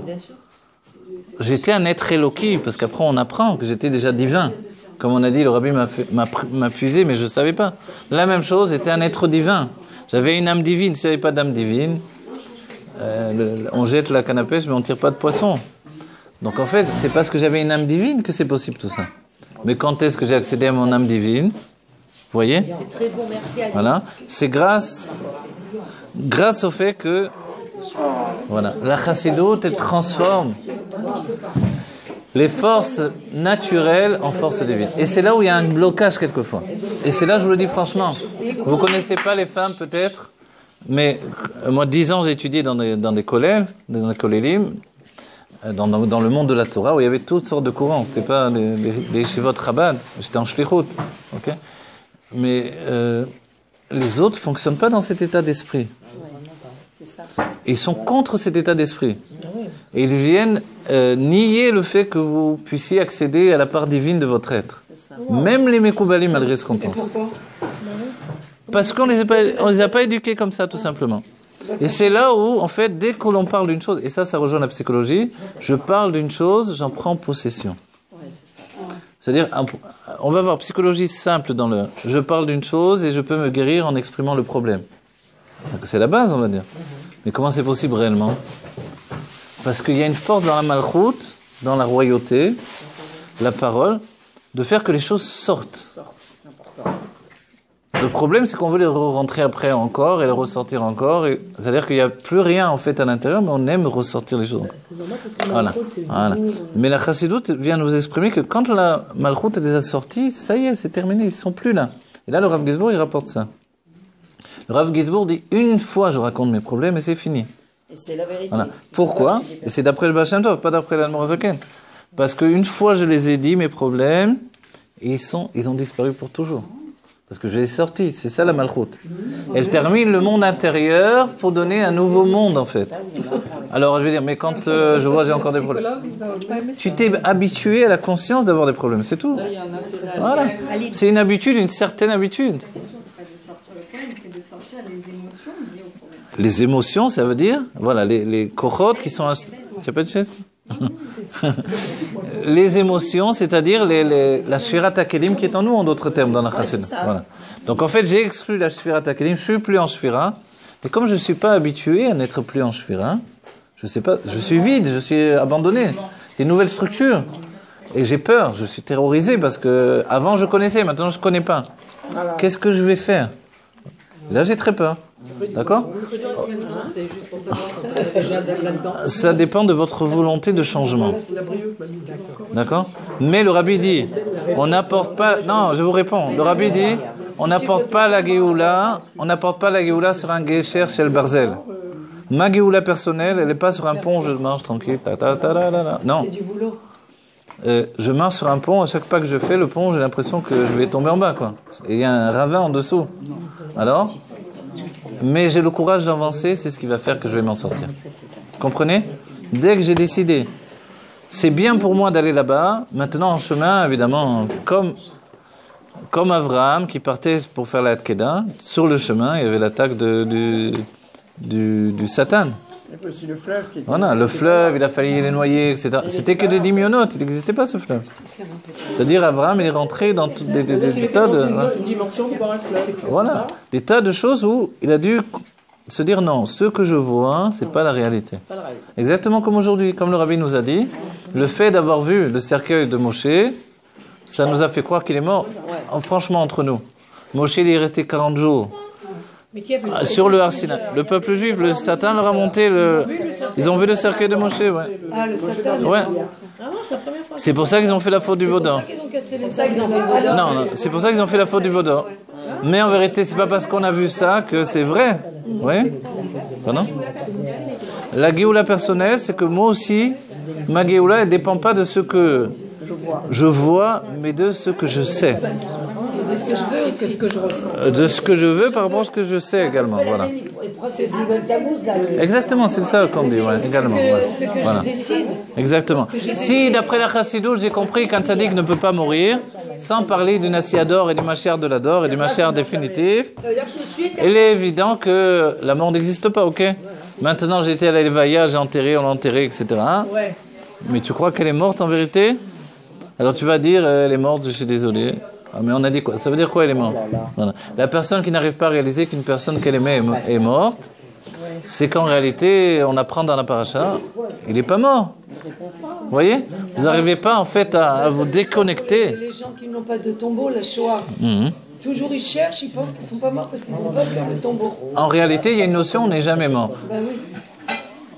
J'étais un être Eloki, parce qu'après on apprend que j'étais déjà divin. Comme on a dit, le rabbi m'a puisé, mais je ne savais pas. La même chose, j'étais un être divin. J'avais une âme divine. Si j'avais pas d'âme divine, on jette la canne à pêche, mais on ne tire pas de poisson. Donc en fait, c'est parce que j'avais une âme divine que c'est possible tout ça. Mais quand est-ce que j'ai accédé à mon âme divine? Vous voyez? C'est très bon, merci à Voilà. C'est grâce au fait que voilà, la chassidoute, elle transforme les forces naturelles en forces divines. Et c'est là où il y a un blocage quelquefois. Et c'est là, je vous le dis franchement, vous connaissez pas les femmes peut-être, mais moi 10 ans j'ai étudié dans des collèges, dans des kollélim, dans le monde de la Torah où il y avait toutes sortes de courants. C'était pas des shivot Chabad, j'étais en shlichut, ok. Mais les autres fonctionnent pas dans cet état d'esprit. Ils sont contre cet état d'esprit. Et ils viennent nier le fait que vous puissiez accéder à la part divine de votre être. Même les Mekoubalim, malgré ce qu'on pense. Parce qu'on les a pas éduqués comme ça, tout simplement. Et c'est là où, en fait, dès que l'on parle d'une chose, et ça rejoint la psychologie, je parle d'une chose, j'en prends possession. C'est-à-dire, on va voir psychologie simple dans le... Je parle d'une chose et je peux me guérir en exprimant le problème. C'est la base, on va dire. Mais comment c'est possible réellement? Parce qu'il y a une force dans la malchoute, dans la royauté, la parole, de faire que les choses sortent. Le problème, c'est qu'on veut les rentrer après encore et les ressortir encore. C'est-à-dire qu'il n'y a plus rien en fait à l'intérieur, mais on aime ressortir les choses. Voilà. Mais la chassidoute vient nous exprimer que quand la malchoute les a sortis, ça y est, c'est terminé, ils ne sont plus là. Et là, le Rav Gizbour, il rapporte ça. Le Rav Gizbour dit, une fois je raconte mes problèmes et c'est fini. Et c'est la vérité. Voilà. Pourquoi? Et c'est d'après le Baal Shem Tov, pas d'après l'Admor HaZaken. Parce qu'une fois je les ai dit, mes problèmes, ils ont disparu pour toujours. Parce que je les ai sortis, c'est ça la malchoute. Elle termine le monde intérieur pour donner un nouveau monde en fait. Alors je vais dire, mais quand je vois j'ai encore des problèmes. Tu t'es habitué à la conscience d'avoir des problèmes, c'est tout. Voilà. C'est une habitude, une certaine habitude. Les émotions, ça veut dire, voilà, les kochot qui sont... Tu n'as pas de chaise? Les émotions, c'est-à-dire la Shfirat HaKelim qui est en nous, en d'autres termes, dans la Chassidut. Voilà. Donc en fait, j'ai exclu la Shfirat HaKelim, je suis plus en Shfira, et comme je ne suis pas habitué à n'être plus en Shfira, je sais pas, je suis vide, je suis abandonné. C'est une nouvelle structure. Et j'ai peur, je suis terrorisé, parce que avant je connaissais, maintenant je ne connais pas. Qu'est-ce que je vais faire? Là, j'ai très peur. D'accord? Ça dépend de votre volonté de changement. D'accord? Mais le Rabbi dit, on n'apporte pas... Non, je vous réponds. Le Rabbi dit, on n'apporte pas la Géoula, sur un Gesher chez le Barzel. Ma Géoula personnelle, elle n'est pas sur un pont, je marche tranquille. Non. C'est du boulot. Je marche sur un pont, à chaque pas que je fais, le pont, j'ai l'impression que je vais tomber en bas, quoi. Et il y a un ravin en dessous. Alors? Mais j'ai le courage d'avancer, c'est ce qui va faire que je vais m'en sortir. Comprenez? Dès que j'ai décidé, c'est bien pour moi d'aller là-bas, maintenant en chemin, évidemment, comme Avraham qui partait pour faire la Tkeda, sur le chemin, il y avait l'attaque du Satan. Aussi le fleuve qui était... Voilà, le fleuve, il a failli les noyer, etc. C'était que des dimionotes, il n'existait pas ce fleuve. C'est-à-dire, Abraham, il est rentré dans des tas de... Une dimension de voir un fleuve. Voilà, des tas de choses où il a dû se dire non, ce que je vois, c'est pas la réalité. Exactement comme aujourd'hui, comme le Rabbi nous a dit, le fait d'avoir vu le cercueil de Moshe, ça nous a fait croire qu'il est mort. Franchement, entre nous. Moshe, il est resté 40 jours. Sur le Har Sinaï. Le peuple juif, le Satan leur a monté Ils ont vu le cercueil de Moshe, ouais. Ah, le Satan. Ouais. C'est pour ça qu'ils ont fait la faute du veau d'or. C'est pour ça qu'ils ont fait le veau d'or. Non, c'est pour ça qu'ils ont fait la faute du veau d'or. Mais en vérité, c'est pas parce qu'on a vu ça que c'est vrai. Oui. Pardon? La Géoula personnelle, c'est que moi aussi, ma Géoula, elle dépend pas de ce que je vois, mais de ce que je sais. De ce que je veux, c'est ce que je ressens. De ce que je veux par rapport à ce que je sais également. Voilà. Exactement, c'est ça qu'on dit, ouais, également. Ouais. Voilà. Exactement. Si, d'après la Chassidoute, j'ai compris qu'un tzaddik ne peut pas mourir, sans parler du Nassiador et du Mashiach de l'Ador et du Mashiach définitif, il est évident que la mort n'existe pas, ok? Maintenant, j'ai été à l'Elvaya, j'ai enterré, on l'a enterré, etc. Mais tu crois qu'elle est morte en vérité? Alors tu vas dire, elle est morte, je suis désolé. Ah, mais on a dit quoi? Ça veut dire quoi, elle est morte? Voilà. La personne qui n'arrive pas à réaliser qu'une personne qu'elle aimait est morte, c'est qu'en réalité, on apprend dans la paracha, il n'est pas mort. Vous voyez? Vous n'arrivez pas en fait à vous déconnecter. Les gens qui n'ont pas de tombeau, la Shoah, toujours ils cherchent, ils pensent qu'ils ne sont pas morts parce qu'ils n'ont pas le tombeau. En réalité, il y a une notion, on n'est jamais mort. Ben oui,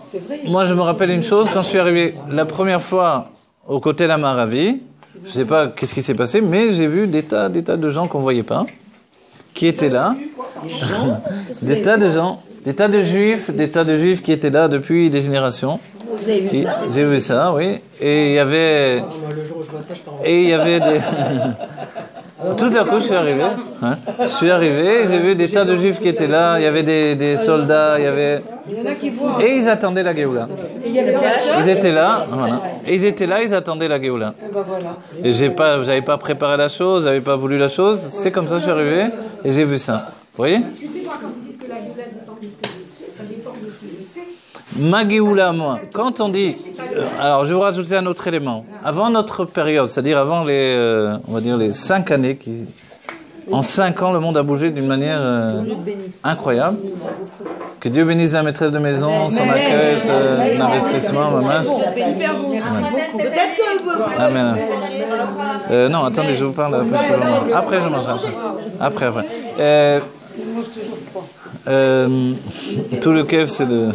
c'est vrai. Moi, je me rappelle une chose, quand je suis arrivé la première fois au côté de la Maravi, je ne sais pas qu'est-ce qui s'est passé, mais j'ai vu des tas de gens qu'on ne voyait pas, qui étaient là. Des tas de gens, des tas de juifs qui étaient là depuis des générations. Vous avez vu ça? J'ai vu ça, oui. Et il y avait... Et il y avait des... Tout à coup, je suis arrivé. Hein. Je suis arrivé, j'ai vu des tas de juifs qui étaient là. Il y avait des soldats, il y avait... Et ils attendaient la Géoula. Ils étaient là, voilà. Et ils étaient là, ils attendaient la Géoula. Et j'avais pas préparé la chose, j'avais pas voulu la chose. C'est comme ça que je suis arrivé et j'ai vu ça. Vous voyez? Excusez-moi, quand vous dites que la Géoula dépend de ce que je sais, ça dépend de ce que je sais. Ma Géoula, moi, quand on dit... alors, je vais vous rajouter un autre élément. Avant notre période, c'est-à-dire avant les, on va dire les 5 années, en 5 ans, le monde a bougé d'une manière incroyable. Que Dieu bénisse la maîtresse de maison, son accueil, son investissement, maman. Peut-être que Amen. Non, attendez, je vous parle un peu plus longuement. Après, je mangerai. Après. Tout le kef, c'est de...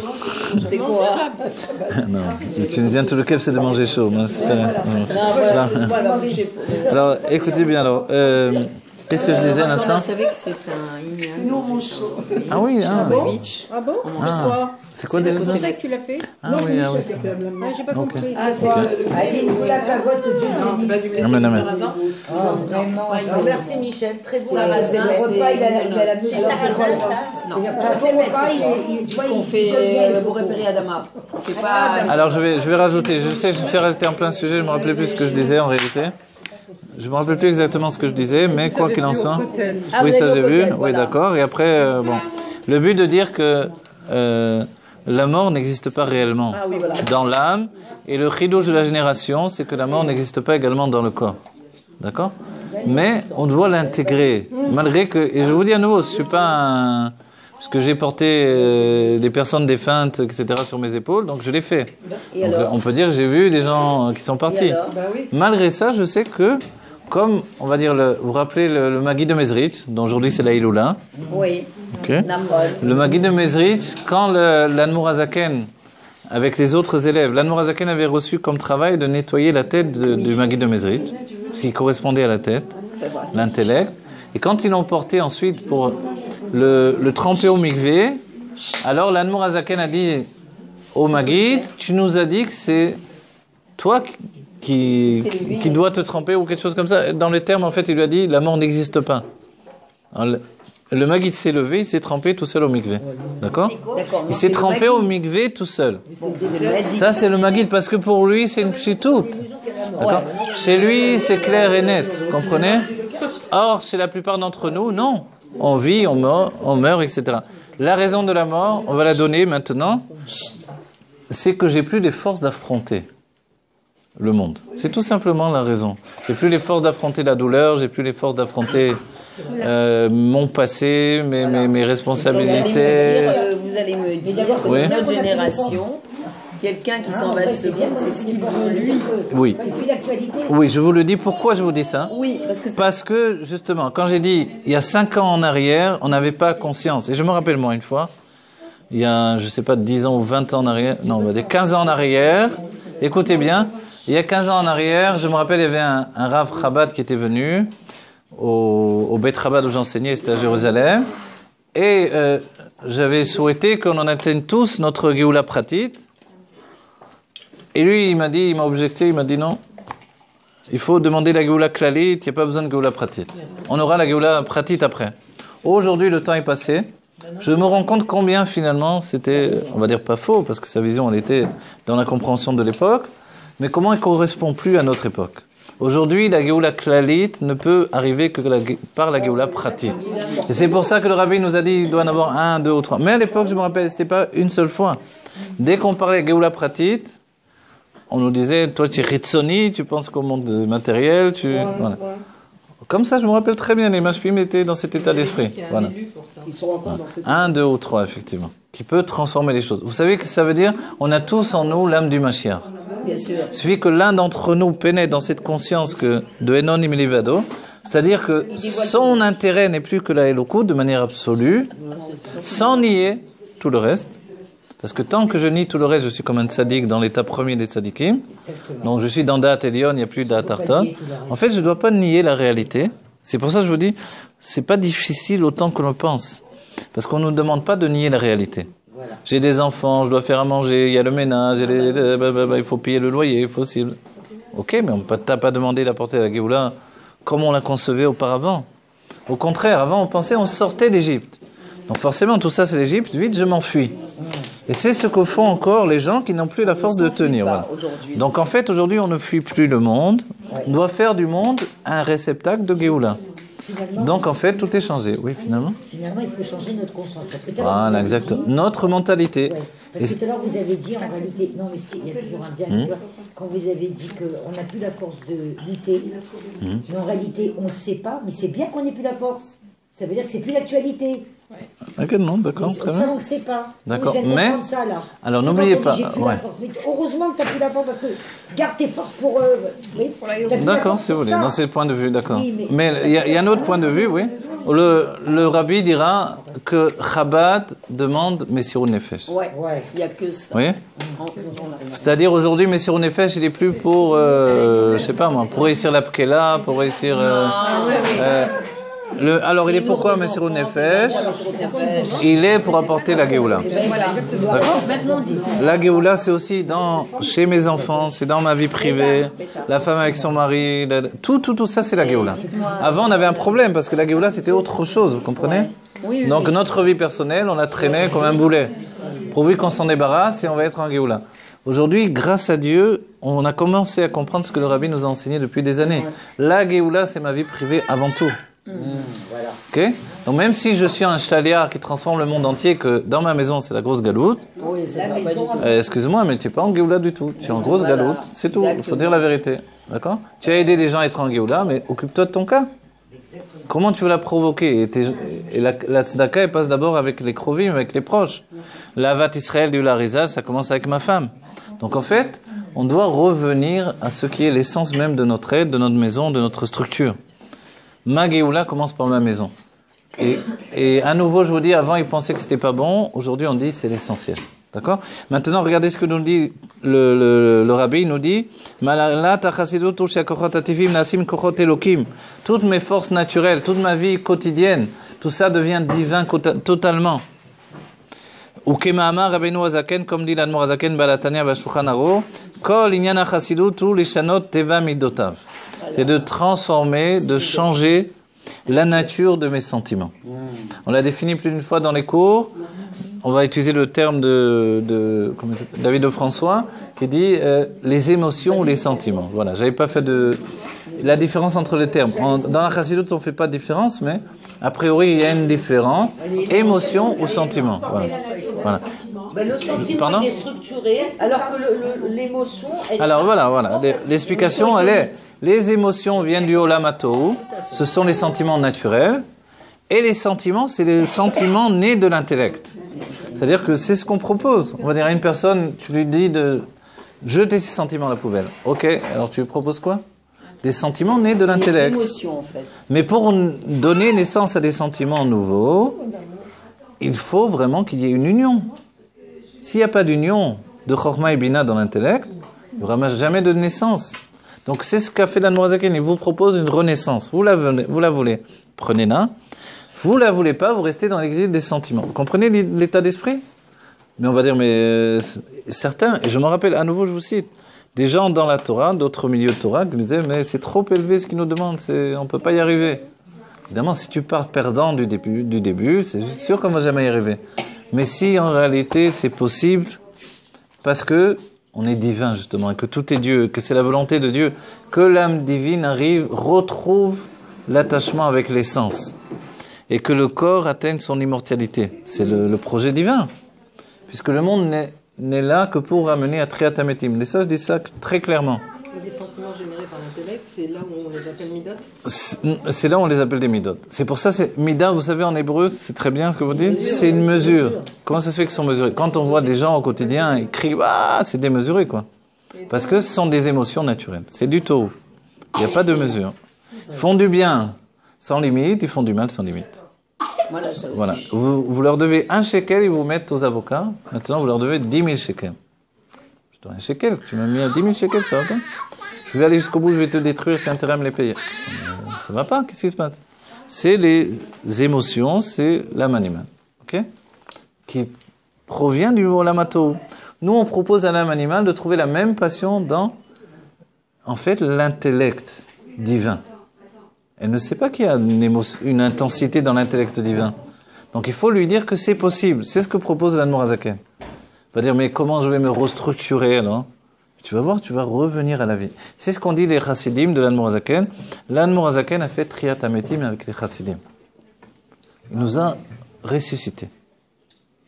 C'est quoi? Non, les Tunisiens, tout le kef, c'est de manger chaud. Moi, c'est pas... Alors, écoutez bien, alors... qu'est-ce que je disais à l'instant? Vous savez que c'est un Inyan. Ah oui, Ah bon? Pourquoi? c'est quoi déjà? C'est ça que tu l'as fait? Ah oui, ah oui. J'ai pas compris. Ah, mais non, mais... vraiment. Merci Michel, très beau. Le repas, il a la mesure. Puisqu'on fait le Borépéri Adama. C'est pas... Alors, je vais rajouter. Je sais, je suis resté en plein sujet. Je me rappelais plus ce que je disais en réalité. Je me rappelle plus exactement ce que je disais, mais quoi qu'il en soit. Oui, ça j'ai vu. Oui, d'accord. Et après, bon, le but de dire que la mort n'existe pas réellement dans l'âme, et le chidouche de la génération, c'est que la mort n'existe pas également dans le corps. D'accord? Mais on doit l'intégrer, malgré que. Et je vous dis à nouveau, je suis pas un... Parce que j'ai porté des personnes défuntes, etc. sur mes épaules, donc je l'ai fait. Donc, on peut dire que j'ai vu des gens qui sont partis. Malgré ça, je sais que, comme, on va dire, vous vous rappelez le Magui de Mezrich, dont aujourd'hui c'est la Iloula. Oui. Okay. Le Magui de Mezrich, quand l'Admour Hazaken, avec les autres élèves, l'Admour Hazaken avait reçu comme travail de nettoyer la tête du Magui de Mezrich, ce qui correspondait à la tête, l'intellect. Et quand ils l'ont porté ensuite pour le tremper au mikvé, alors l'Admour Hazaken a dit au Maguid, tu nous as dit que c'est toi qui dois te tremper ou quelque chose comme ça. Dans les termes, en fait, il lui a dit la mort n'existe pas. Alors, le Maguid s'est levé, il s'est trempé tout seul au mikvé. D'accord? Il s'est trempé au mikvé tout seul. Ça, c'est le Maguid parce que pour lui, c'est une pchitoute. D'accord? Chez lui, c'est clair et net. Vous comprenez? Or, chez la plupart d'entre nous, non. On vit, on meurt, etc. La raison de la mort, on va la donner maintenant, c'est que j'ai plus les forces d'affronter le monde. C'est tout simplement la raison. J'ai plus les forces d'affronter la douleur, j'ai plus les forces d'affronter mon passé, mes responsabilités. Vous allez me dire que notre génération, quelqu'un qui s'en va de ce monde, c'est ce qu'il veut lui. Oui. Oui, je vous le dis. Pourquoi je vous dis ça? Oui, parce que justement, quand j'ai dit il y a 5 ans en arrière, on n'avait pas conscience. Et je me rappelle moi une fois, il y a, je sais pas, 10 ans ou 20 ans en arrière, non, on va dire 15 ans en arrière. Écoutez bien, il y a 15 ans en arrière, je me rappelle, il y avait un Rav Chabad qui était venu au Beit Chabad où j'enseignais, c'était à Jérusalem. Et j'avais souhaité qu'on en atteigne tous notre Géoula Pratit. Et lui, il m'a objecté, il m'a dit non. Il faut demander la Géoula Klalit, il n'y a pas besoin de Géoula Pratit. On aura la Géoula Pratit après. Aujourd'hui, le temps est passé. Je me rends compte combien finalement c'était, on va dire pas faux, parce que sa vision, elle était dans la compréhension de l'époque, mais comment elle ne correspond plus à notre époque. Aujourd'hui, la Géoula Klalit ne peut arriver que par la Géoula Pratit. Et c'est pour ça que le rabbi nous a dit qu'il doit en avoir 1, 2 ou 3. Mais à l'époque, je me rappelle, c'était pas une seule fois. Dès qu'on parlait de Géoula Pratit, on nous disait, toi tu es Ritsoni, tu penses qu'au monde matériel, voilà. Comme ça, je me rappelle très bien, les Mashpim étaient dans cet état d'esprit. Voilà. Ils sont encore dans cette... 1, 2 ou 3, effectivement, qui peut transformer les choses. Vous savez ce que ça veut dire? On a tous en nous l'âme du Mashiach. Bien sûr. Il suffit que l'un d'entre nous pénètre dans cette conscience de Enon Imilivado, c'est-à-dire que son intérêt n'est plus que la Elokut de manière absolue, sans nier tout le reste. Parce que tant que je nie tout le reste, je suis comme un tzaddik dans l'état premier des tzaddikim. Donc je suis dans Da'at Elyon, il n'y a plus Da'at Arton. En fait, je ne dois pas nier la réalité. C'est pour ça que je vous dis, c'est pas difficile autant que l'on pense. Parce qu'on ne nous demande pas de nier la réalité. J'ai des enfants, je dois faire à manger, il y a le ménage, il faut payer le loyer, il faut aussi... Ok, mais on ne t'a pas demandé d'apporter la Géoula comme on la concevait auparavant. Au contraire, avant on pensait on sortait d'Égypte. Donc forcément, tout ça c'est l'Égypte, vite je m'enfuis. Et c'est ce que font encore les gens qui n'ont plus la force de tenir. Voilà. Donc en fait, aujourd'hui, on ne fuit plus le monde. On doit faire du monde un réceptacle de Géoula. Donc en fait, tout est changé. Oui, finalement. Finalement, il faut changer notre conscience. Parce que voilà, exactement. Notre mentalité. Ouais. Parce que tout à l'heure, vous avez dit en réalité... Non, mais il y a toujours un bien. Quand vous avez dit qu'on n'a plus la force de lutter, mais en réalité, on ne le sait pas, mais c'est bien qu'on n'ait plus la force. Ça veut dire que c'est plus l'actualité. Ok, non, d'accord, très bien. Ça, on ne sait pas. D'accord, mais... Ça, là. Alors, n'oubliez pas... Ouais. Mais heureusement que tu n'as plus la force, parce que garde tes forces pour... Oui, d'accord, si vous voulez, dans ces points de vue, d'accord. Oui, mais il y a un autre point de vue, oui. Le rabbi dira que Chabad demande Messirut Nefesh. Ouais, il n'y a que ça. Oui. C'est-à-dire, aujourd'hui, Messirut Nefesh, il est plus pour, je sais pas moi, pour réussir la Pkela, pour réussir... alors, il est pourquoi Messirut Nefesh? Il est pour apporter la Géoula. D'accord? La Géoula, c'est aussi chez mes enfants, c'est dans ma vie privée, la femme avec son mari, tout ça, c'est la Géoula. Avant, on avait un problème parce que la Géoula, c'était autre chose, vous comprenez? Donc, notre vie personnelle, on la traînait comme un boulet. Pourvu qu'on s'en débarrasse et on va être en Géoula. Aujourd'hui, grâce à Dieu, on a commencé à comprendre ce que le Rabbi nous a enseigné depuis des années. La Géoula, c'est ma vie privée avant tout. Voilà. Ok. Donc même si je suis un shtaliar qui transforme le monde entier, que dans ma maison c'est la grosse galoute, excuse-moi, mais tu n'es pas en Géoula du tout. Tu es en grosse galoute, c'est tout. Il faut dire la vérité. D'accord? Tu as aidé des gens à être en Géoula, mais occupe-toi de ton cas. Comment tu veux la provoquer? Et la tzedaka, elle passe d'abord avec les krovim, avec les proches. L'avat Israël du Larisa, ça commence avec ma femme. Donc en fait, on doit revenir à ce qui est l'essence même de notre aide, de notre maison, de notre structure. Ma Géoula commence par ma maison. Et à nouveau, je vous dis, avant, ils pensaient que c'était pas bon. Aujourd'hui, on dit c'est l'essentiel. D'accord? Maintenant, regardez ce que nous dit le rabbi. Il nous dit, toutes mes forces naturelles, toute ma vie quotidienne, tout ça devient divin totalement. Ou kema'amar Rabbeinu Azaken, comme dit l'Admor Azaken Balatania Bashulchan Aruch, kol inyan hachassidut hu lishanot teva midotav. C'est de transformer, de changer la nature de mes sentiments. On l'a défini plus d'une fois dans les cours. On va utiliser le terme de David de François qui dit les émotions ou les sentiments. Voilà, j'avais pas fait la différence entre les termes. Dans la Chassidut, on fait pas de différence, mais a priori il y a une différence. Émotion ou sentiment. Voilà. Ben, le sentiment est structuré, alors que l'émotion... Alors voilà. L'explication, elle est... Les émotions viennent du Olam HaTohu, ce sont les sentiments naturels, et les sentiments, c'est les sentiments nés de l'intellect. C'est-à-dire que c'est ce qu'on propose. On va dire à une personne, tu lui dis de jeter ses sentiments à la poubelle. Ok, alors tu lui proposes quoi? Des sentiments nés de l'intellect. Des émotions, en fait. Mais pour donner naissance à des sentiments nouveaux, il faut vraiment qu'il y ait une union. S'il n'y a pas d'union de Chokhmah et Bina dans l'intellect, il n'y aura jamais de naissance. Donc c'est ce qu'a fait l'Admor Azaken. Il vous propose une renaissance. Vous la voulez, prenez-la. Vous la voulez pas, vous restez dans l'exil des sentiments. Vous comprenez l'état d'esprit? Mais on va dire, certains, et je me rappelle à nouveau, je vous cite, des gens dans la Torah, d'autres milieux de Torah, qui disaient, mais c'est trop élevé ce qu'ils nous demandent, on ne peut pas y arriver. Évidemment, si tu pars perdant du début, c'est sûr qu'on ne va jamais y arriver. Mais si en réalité c'est possible, parce que on est divin justement, et que tout est Dieu, que c'est la volonté de Dieu, que l'âme divine retrouve l'attachement avec l'essence, et que le corps atteigne son immortalité. C'est le projet divin, puisque le monde n'est là que pour ramener à Triat Hametim. Et ça, je dis ça très clairement. Les sentiments générés par l'intellect, c'est là où on les appelle midot. C'est là où on les appelle des midot. C'est pour ça, mida, vous savez, en hébreu, c'est très bien ce que vous dites, c'est une mesure. Comment ça se fait qu'ils sont mesurés? Quand on voit des gens au quotidien, ils crient, ah, c'est démesuré, quoi. Parce que ce sont des émotions naturelles. C'est du tout. Il n'y a pas de mesure. Ils font du bien sans limite, ils font du mal sans limite. Voilà, ça aussi. Voilà. Vous leur devez 1 shekel, ils vous mettent aux avocats. Maintenant, vous leur devez 10 000 shekels. Je dois 1 shekel, tu m'as mis à 10 000 shekels, ça va pas? Je vais aller jusqu'au bout, je vais te détruire, t'as intérêt à me les payer. Ça va pas, qu'est-ce qui se passe? C'est les émotions, c'est l'âme animale, ok? Qui provient du olamato. Nous, on propose à l'âme animale de trouver la même passion dans, en fait, l'intellect divin. Elle ne sait pas qu'il y a une intensité dans l'intellect divin. Donc il faut lui dire que c'est possible. C'est ce que propose l'Admor Hazaken. Il va dire, mais comment je vais me restructurer alors? Tu vas voir, tu vas revenir à la vie. C'est ce qu'ont dit les chassidim de l'Admor Hazaken. L'Admor Hazaken a fait Triat Hametim avec les chassidim. Il nous a ressuscités.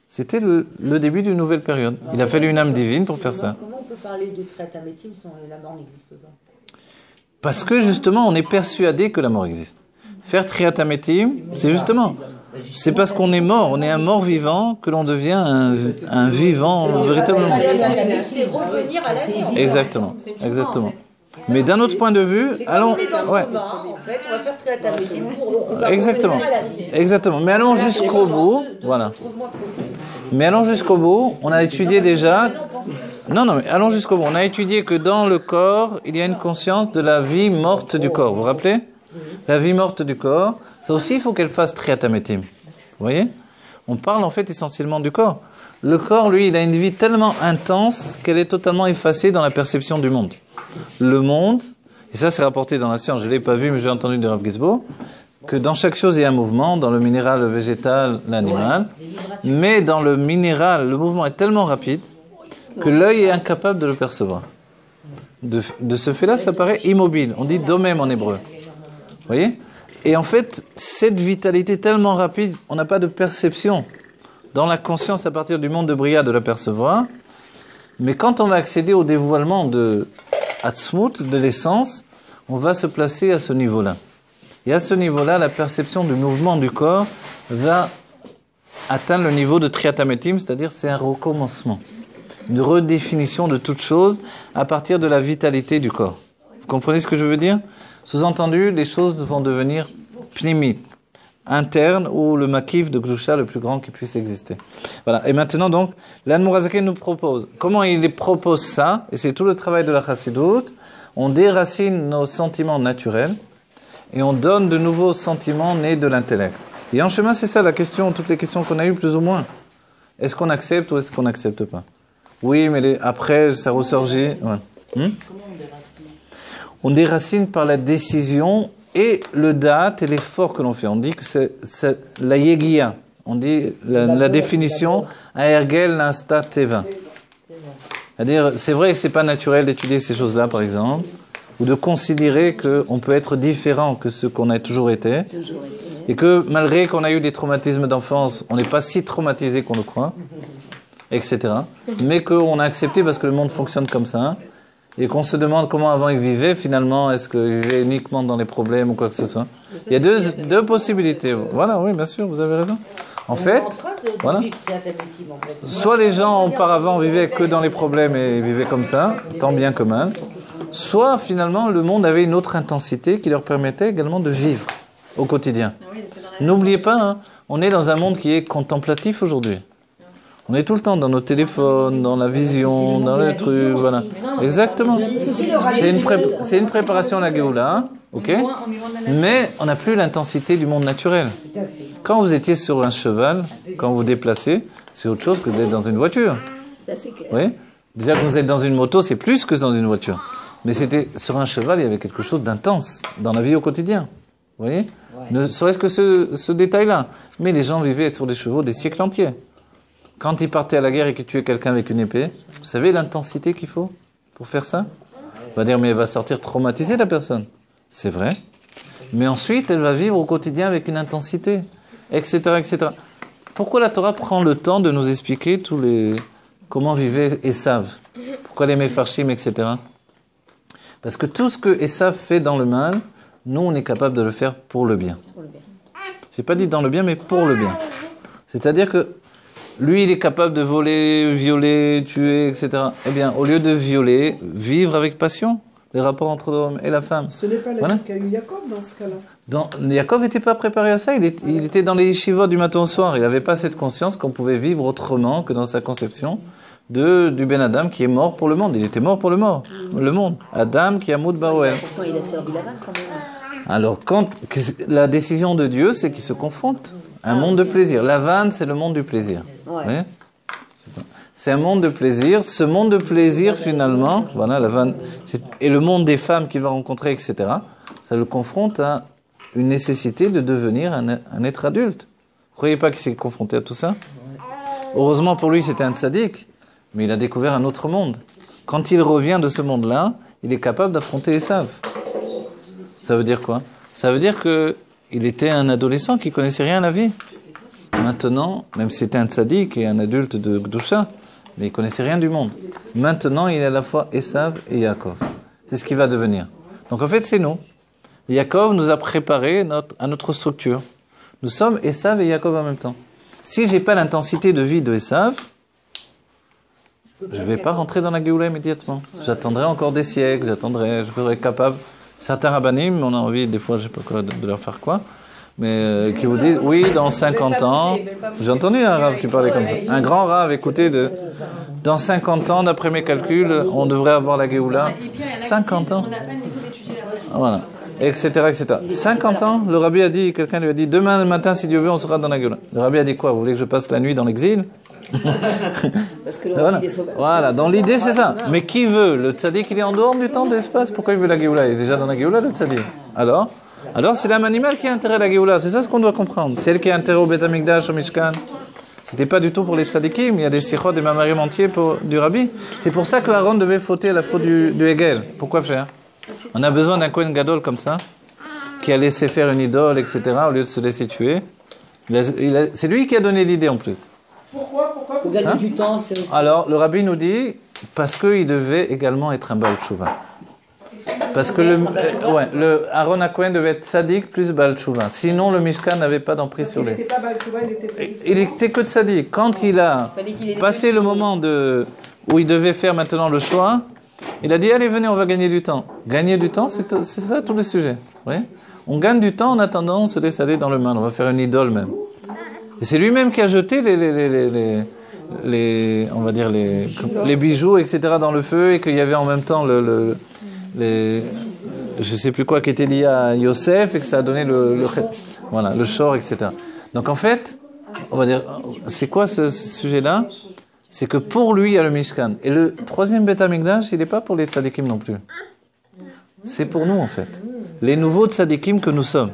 C'était le début d'une nouvelle période. Il a fallu une âme divine pour faire ça. Comment on peut parler de Triat Hametim si la mort n'existe pas? Parce que justement, on est persuadé que la mort existe. Faire Triat Hametim, c'est justement, c'est parce qu'on est mort, on est un mort vivant que l'on devient un vivant véritablement. C'est revenir à la vie. Exactement, exactement. Mais d'un autre point de vue, allons, ouais. En fait, on va faire Triat Hametim pour Exactement, exactement. Mais allons jusqu'au bout, voilà. Mais allons jusqu'au bout. On a étudié déjà. Non, mais allons jusqu'au bout. On a étudié que dans le corps, il y a une conscience de la vie morte du corps. Vous vous rappelez? La vie morte du corps, ça aussi, il faut qu'elle fasse Triat Hametim. Vous voyez? On parle en fait essentiellement du corps. Le corps, lui, il a une vie tellement intense qu'elle est totalement effacée dans la perception du monde. Le monde, et ça c'est rapporté dans la science, je ne l'ai pas vu, mais j'ai entendu de Rav Gizbo, que dans chaque chose il y a un mouvement, dans le minéral, le végétal, l'animal, mais dans le minéral, le mouvement est tellement rapide que l'œil est incapable de le percevoir. De ce fait-là, ça paraît immobile. On dit domem en hébreu. Vous voyez? Et en fait, cette vitalité tellement rapide, on n'a pas de perception. Dans la conscience, à partir du monde de Bria, de la percevoir. Mais quand on va accéder au dévoilement de Atzmut, de l'essence, on va se placer à ce niveau-là. Et à ce niveau-là, la perception du mouvement du corps va atteindre le niveau de Triat Hametim, c'est-à-dire c'est un recommencement. Une redéfinition de toute chose à partir de la vitalité du corps. Vous comprenez ce que je veux dire? Sous-entendu, les choses vont devenir pnimites, internes, ou le makif de Gdusha le plus grand qui puisse exister. Voilà. Et maintenant, donc, l'Admor Hazaken nous propose. Comment il propose ça? Et c'est tout le travail de la Chassidoute. On déracine nos sentiments naturels et on donne de nouveaux sentiments nés de l'intellect. Et en chemin, c'est ça la question, toutes les questions qu'on a eues plus ou moins. Est-ce qu'on accepte ou est-ce qu'on n'accepte pas? Oui, mais après, ça ressurgit. Ouais. On déracine par la décision et le date et l'effort que l'on fait. On dit que c'est la yegia. On dit la définition aergel l'insta teva. C'est-à-dire, c'est vrai que c'est pas naturel d'étudier ces choses-là, par exemple, ou de considérer qu'on peut être différent que ce qu'on a toujours été, et que malgré qu'on a eu des traumatismes d'enfance, on n'est pas si traumatisé qu'on le croit, etc. Mais qu'on a accepté parce que le monde fonctionne comme ça, et qu'on se demande comment avant ils vivaient, finalement, est-ce qu'ils vivaient uniquement dans les problèmes ou quoi que ce soit. Il y a deux possibilités. Voilà, oui, bien sûr, vous avez raison. En fait, voilà. Soit les gens auparavant vivaient que dans les problèmes et vivaient comme ça, tant bien que mal. Soit finalement le monde avait une autre intensité qui leur permettait également de vivre au quotidien. N'oubliez pas, hein, on est dans un monde qui est contemplatif aujourd'hui. On est tout le temps dans nos téléphones, dans la vision, dans le truc, voilà. Exactement. C'est une préparation à la Géoula, ok? Mais on n'a plus l'intensité du monde naturel. Quand vous étiez sur un cheval, quand vous vous déplacez, c'est autre chose que d'être dans une voiture. Ça, c'est clair. Oui. Déjà que vous êtes dans une moto, c'est plus que dans une voiture. Mais c'était sur un cheval, il y avait quelque chose d'intense dans la vie au quotidien. Vous voyez? Ne serait-ce que ce détail-là. Mais les gens vivaient sur des chevaux des siècles entiers. Quand ils partaient à la guerre et qu'ils tuaient quelqu'un avec une épée, vous savez l'intensité qu'il faut pour faire ça? On va dire, mais elle va sortir traumatisée, la personne. C'est vrai. Mais ensuite, elle va vivre au quotidien avec une intensité, etc., etc. Pourquoi la Torah prend le temps de nous expliquer tous comment vivait Esav. Pourquoi les Mefarshim, etc. Parce que tout ce que Esav fait dans le mal, nous, on est capable de le faire pour le bien. J'ai pas dit dans le bien, mais pour le bien. C'est-à-dire que lui, il est capable de voler, violer, tuer, etc. Eh bien, au lieu de violer, vivre avec passion les rapports entre l'homme et la femme. Ce n'est pas la vie qu'a eu Jacob dans ce cas-là. Jacob n'était pas préparé à ça. Il était dans les yeshivot du matin au soir. Il n'avait pas cette conscience qu'on pouvait vivre autrement que dans sa conception du Ben Adam qui est mort pour le monde. Il était mort pour le monde. Adam qui a moud baouel. Pourtant, il a servi la vanne quand même. Alors, la décision de Dieu, c'est qu'il se confronte à un monde de plaisir. La vanne, c'est le monde du plaisir. Ouais. C'est un monde de plaisir. Ce monde de plaisir, finalement, voilà, la vanne, et le monde des femmes qu'il va rencontrer, etc., ça le confronte à une nécessité de devenir un être adulte. Vous croyez pas qu'il s'est confronté à tout ça? Heureusement pour lui, c'était un tzaddik, mais il a découvert un autre monde. Quand il revient de ce monde-là, il est capable d'affronter les saves. Ça veut dire quoi? Ça veut dire qu'il était un adolescent qui connaissait rien à la vie. Maintenant, même si c'était un tzaddik et un adulte de Gdusha, mais il connaissait rien du monde. Maintenant, il est à la fois Esav et Yaakov. C'est ce qu'il va devenir. Donc en fait, c'est nous. Yaakov nous a préparé à notre structure. Nous sommes Esav et Yaakov en même temps. Si j'ai pas l'intensité de vie de Esav, je vais pas rentrer dans la Géoula immédiatement. J'attendrai encore des siècles, je serai capable. Certains rabbanim, on a envie, des fois, je sais pas quoi, de leur faire quoi, mais qui vous disent, oui, dans 50 ans, j'ai entendu un rave qui parlait comme ça. Un grand rave, écoutez, dans 50 ans, d'après mes calculs, on devrait avoir la Géoula. 50 ans. Voilà. Etc., etc. 50 ans, le rabbi a dit, quelqu'un lui a dit, demain matin, si Dieu veut, on sera dans la Géoula. Le rabbi a dit quoi? Vous voulez que je passe la nuit dans l'exil? Parce que le est sauvage. Voilà, dans l'idée c'est ça. Mais qui veut? Le tzaddik, il est en dehors du temps, de l'espace. Pourquoi il veut la Géoula? Il est déjà dans la Géoula, le tzaddik. Alors c'est l'âme animale qui a intérêt à la Géoula. C'est ça ce qu'on doit comprendre. C'est elle qui a intérêt au Beth Amikdash, au Mishkan. C'était pas du tout pour les tzaddikim. Il y a des sichot, des mamarim entiers du rabbi. C'est pour ça que Aaron devait fauter la faute du Hegel. Pourquoi faire? On a besoin d'un Kohen Gadol comme ça, qui a laissé faire une idole, etc., au lieu de se laisser tuer. C'est lui qui a donné l'idée en plus. Pourquoi Pour gagner du temps, c'est aussi... Alors, le rabbi nous dit, parce qu'il devait également être un Baal Tshuva. Parce que le Aaron HaKohen devait être tzaddik plus Baal Tshuva. Sinon, le Mishkan n'avait pas d'emprise sur lui. Il n'était pas Baal Tshuva, il était tzaddik. Il était que tzaddik. Quand il a passé le moment où il devait faire maintenant le choix, il a dit, allez, venez, on va gagner du temps. Gagner du temps, c'est ça tout le sujet. Oui, on gagne du temps en attendant, on se laisse aller dans le mal. On va faire une idole même. Et c'est lui-même qui a jeté on va dire les bijoux, etc. dans le feu, et qu'il y avait en même temps je sais plus quoi qui était lié à Yosef, et que ça a donné le shor, etc. Donc en fait, on va dire, c'est quoi ce sujet-là? C'est que pour lui, il y a le Mishkan. Et le troisième Beth Amikdash, il n'est pas pour les tzadikim non plus. C'est pour nous en fait. Les nouveaux tzadikim que nous sommes.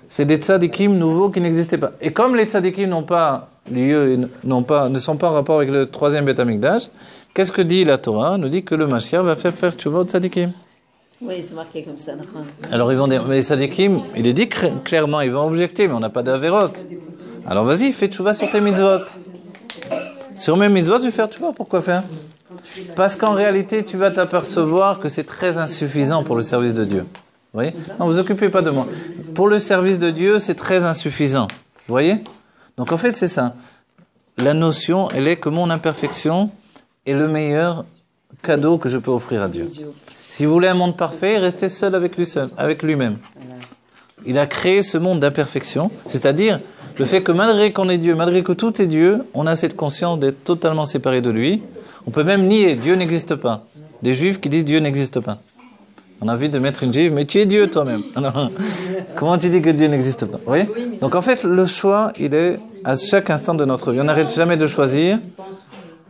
C'est des tzadikim nouveaux qui n'existaient pas. Et comme les tzadikim ne sont pas en rapport avec le troisième Beth Amikdash, qu'est-ce que dit la Torah? Nous dit que le Mashiach va faire tchouva aux tzadikim. Oui, c'est marqué comme ça. Alors ils vont dire, mais les tzadikim, il est dit clairement, ils vont objecter, mais on n'a pas d'averot. Alors vas-y, fais tchouva sur tes mitzvot. Sur mes mitzvot, tu vas faire tchouva. Pourquoi faire? Parce qu'en réalité, tu vas t'apercevoir que c'est très insuffisant pour le service de Dieu. Vous voyez? Non, vous occupez pas de moi. Pour le service de Dieu, c'est très insuffisant. Vous voyez? Donc en fait, c'est ça. La notion, elle est que mon imperfection est le meilleur cadeau que je peux offrir à Dieu. Si vous voulez un monde parfait, restez seul, avec lui-même. Il a créé ce monde d'imperfection, c'est-à-dire le fait que malgré qu'on est Dieu, malgré que tout est Dieu, on a cette conscience d'être totalement séparé de lui. On peut même nier, Dieu n'existe pas. Des juifs qui disent Dieu n'existe pas. On a envie de mettre une juive, mais tu es Dieu toi-même. Alors, comment tu dis que Dieu n'existe pas? Vous voyez? Donc en fait, le choix, il est à chaque instant de notre vie. On n'arrête jamais de choisir.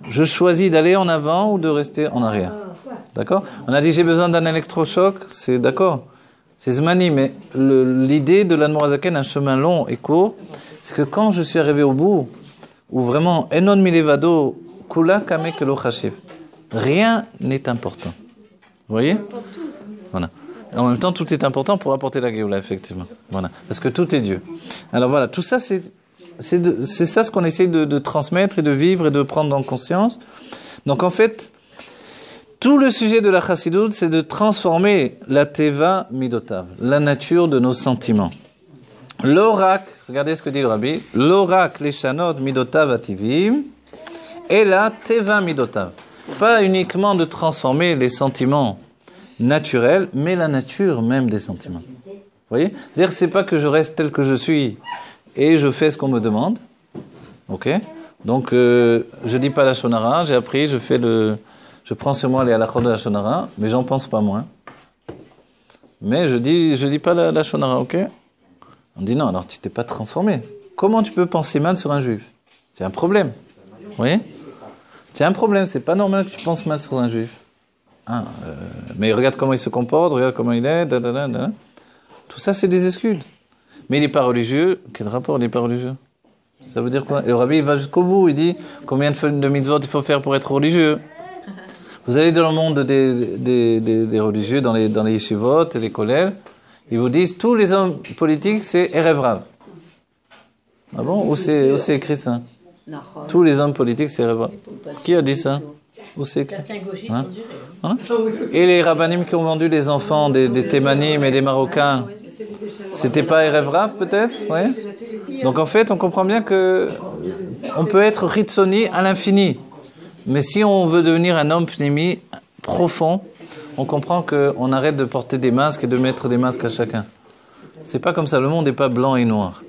Je choisis d'aller en avant ou de rester en arrière. D'accord? On a dit j'ai besoin d'un électrochoc, c'est d'accord. C'est Zmani, mais l'idée de l'Admor HaZaken, un chemin long et court, c'est que quand je suis arrivé au bout, où vraiment, Enon milevado, kula kame kelo chashiv, rien n'est important. Vous voyez? Voilà. Et en même temps, tout est important pour apporter la Géoula, effectivement. Voilà. Parce que tout est Dieu. Alors voilà, tout ça, c'est c'est ça ce qu'on essaie de transmettre et de vivre et de prendre en conscience. Donc en fait, tout le sujet de la Chassidoute, c'est de transformer la Teva Midotav, la nature de nos sentiments. L'orak, regardez ce que dit le Rabbi, l'orak leshanot Midotav ativim, et la Teva Midotav. Pas uniquement de transformer les sentiments naturels, mais la nature même des sentiments. Vous voyez? C'est-à-dire que c'est pas que je reste tel que je suis et je fais ce qu'on me demande. Ok? Donc, je dis pas la shonara, j'ai appris, je prends sur moi les halakhot de la shonara, mais j'en pense pas moins. Mais je dis pas la shonara, ok? On dit non, alors tu t'es pas transformé. Comment tu peux penser mal sur un juif? C'est un problème. Vous voyez? C'est un problème, c'est pas normal que tu penses mal sur un juif. Mais regarde comment il se comporte, regarde comment il est, Tout ça, c'est des excuses. Mais il n'est pas religieux. Quel rapport, il n'est pas religieux? Ça veut dire quoi? Et le Rabbi, il va jusqu'au bout, il dit combien de mitzvot il faut faire pour être religieux. Vous allez dans le monde des religieux, dans les yeshivot et les kollel, ils vous disent tous les hommes politiques, c'est Erev Rav. Ah bon? Où c'est écrit ça? Tous les hommes politiques, c'est Erev Rav. Qui a dit ça? Où c'est écrit? Certains gauchistes hein? ont duré. Hein? Et les rabbanim qui ont vendu les enfants des Thémanim et des Marocains, c'était pas Erev Rav peut-être? Ouais. Donc en fait, on comprend bien que on peut être Ritsoni à l'infini. Mais si on veut devenir un homme pnimi profond, on comprend qu'on arrête de porter des masques et de mettre des masques à chacun. C'est pas comme ça, le monde n'est pas blanc et noir.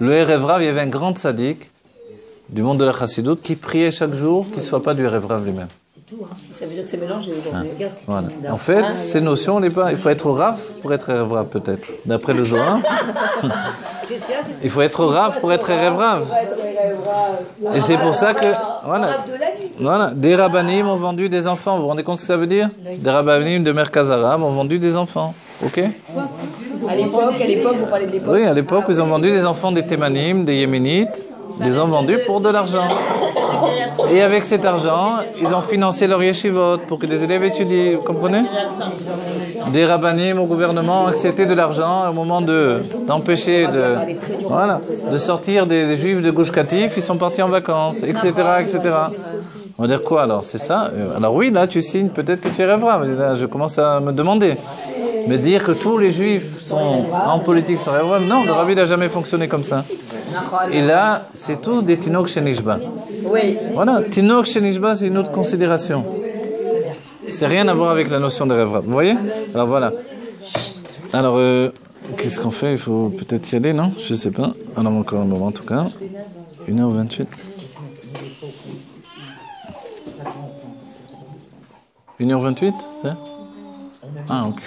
Le Erev Rav, il y avait un grand tzaddik du monde de la Chassidoute qui priait chaque jour qu'il ne soit pas du Erev Rav lui-même. Ça veut dire que c'est mélangé aujourd'hui. Voilà. En fait, ces notions, il faut être Rav pour être Erev Rav peut-être, d'après le Zohar. Il faut être Rav pour être Erev Rav. Et c'est pour ça que, voilà, des rabbanim ont vendu des enfants. Vous vous rendez compte ce que ça veut dire? Des rabbanim de Merkaz Arabe ont vendu des enfants. Ok? À l'époque, vous parlez de l'époque. Oui, à l'époque, ils ont vendu des enfants des Thémanim, des Yéménites. Ils les ont vendus pour de l'argent. Et avec cet argent, ils ont financé leur yeshivot pour que des élèves étudient. Vous comprenez? Des rabbanim au gouvernement ont accepté de l'argent au moment d'empêcher de sortir des juifs de Gush Katif. Ils sont partis en vacances, etc., etc. On va dire quoi alors? C'est ça? Alors oui, là tu signes, peut-être que tu rêveras. Mais là, je commence à me demander. Mais dire que tous les juifs sont en politique sont rêvera, non, le rabbi n'a jamais fonctionné comme ça. Et là, c'est tout des Tinok Shenishba. Oui. Voilà, Tinok Shenishba, c'est une autre considération. C'est rien à voir avec la notion de rêve. Vous voyez? Alors voilà. Alors, qu'est-ce qu'on fait? Il faut peut-être y aller, non? Je sais pas. Alors encore un moment en tout cas. 1h28. 1h28, c'est? Ah, ok.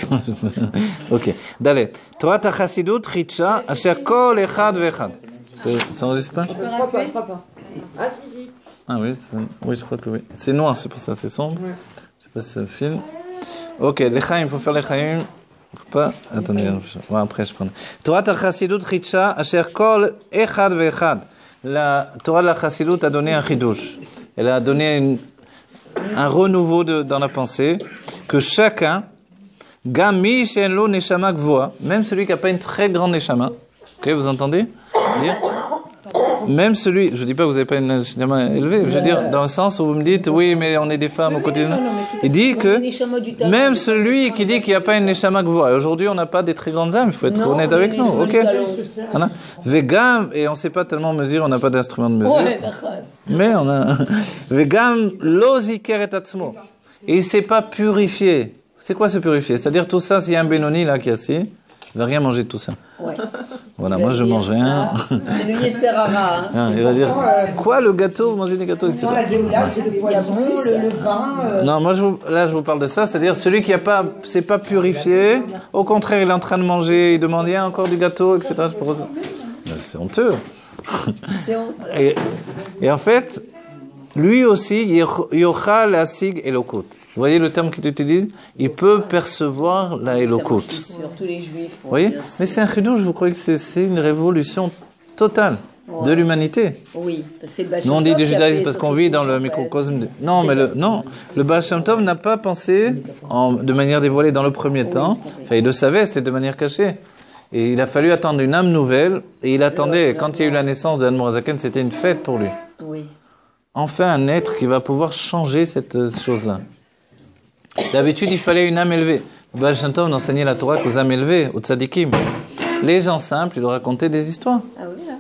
Ok. D'aller. Torah ta chassidut chitcha asher kol echad ve'echad. Ça n'enregistre pas? Je crois pas. Ah, si. Ah oui, oui, je crois que oui. C'est noir, c'est pour ça, c'est sombre. Ouais. Je sais pas si ça file. Ok, les chaim, il faut faire les chaim. Pas. Attendez, ouais, après je prends. Torah ta chassidut chitcha asher kol echad ve'echad. La Torah de la chassidut a donné un chidouche. Elle a donné un renouveau dans la pensée que chacun, Gami shenlo neshama gvoa, même celui qui n'a pas une très grande neshama, ok, vous entendez dire? Même celui, je dis pas que vous n'avez pas une neshama élevée, je veux dire dans le sens où vous me dites oui mais on est des femmes au quotidien. Il dit que même celui qui dit qu'il n'y a pas une neshama gvoa, aujourd'hui on n'a pas des très grandes âmes, il faut être honnête avec nous, ok? Voilà. Vegam, et on ne sait pas tellement mesurer, on n'a pas d'instrument de mesure, mais on a vegam lo ziker et atzmo, et il ne s'est pas purifié. C'est quoi se purifier? C'est-à-dire tout ça, s'il y a un Benoni là qui est assis, il va rien manger de tout ça. Ouais. Voilà, moi je mange rien. C'est le Yeserara. Hein. Il va dire, quoi le gâteau? Vous mangez des gâteaux, etc. Non, la Géoula, c'est le poisson, le vin. Non, moi je vous parle de ça, c'est-à-dire celui qui s'est pas purifié, au contraire il est en train de manger, il demande, il y a encore du gâteau, etc. C'est honteux. C'est honteux. Et en fait, lui aussi, yochal asig elokut. Vous voyez le terme qu'il utilise? Il peut percevoir la elokut. Sur tous les juifs. Vous voyez? Mais c'est un chidouche, vous croyez que c'est une révolution totale de l'humanité? Oui, c'est le Baal Nous on dit du judaïsme parce qu'on vit dans le microcosme. Non, mais le Baal Shem Tov n'a pas pensé de manière dévoilée dans le premier temps. Enfin, il le savait, c'était de manière cachée. Et il a fallu attendre une âme nouvelle. Et il attendait, quand il y a eu la naissance de Admor Zaken, c'était une fête pour lui. Oui. Enfin, un être qui va pouvoir changer cette chose-là. D'habitude, il fallait une âme élevée. Baal Shem Tov enseignait la Torah aux âmes élevées, aux tzadikim. Les gens simples, ils leur racontaient des histoires. Ah oui, là.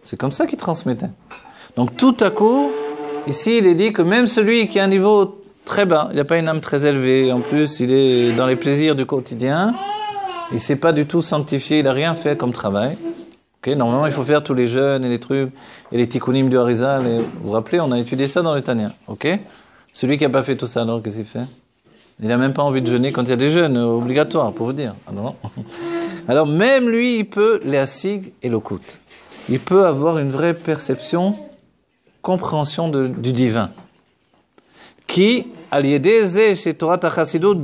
C'est comme ça qu'ils transmettaient. Donc tout à coup, ici, il est dit que même celui qui a un niveau très bas, il n'a pas une âme très élevée, en plus, il est dans les plaisirs du quotidien, il ne s'est pas du tout sanctifié, il n'a rien fait comme travail. Okay, normalement, il faut faire tous les jeûnes et les trucs, et les tikkunim du Harizal. Vous vous rappelez, on a étudié ça dans le Tanya. Okay, celui qui n'a pas fait tout ça, alors qu'est-ce qu'il fait? Il n'a même pas envie de jeûner quand il y a des jeûnes obligatoires, pour vous dire. Alors même lui, il peut les assig et l'okut. Il peut avoir une vraie perception, compréhension du divin. Qui, al yedeze chez Torah Chasidut,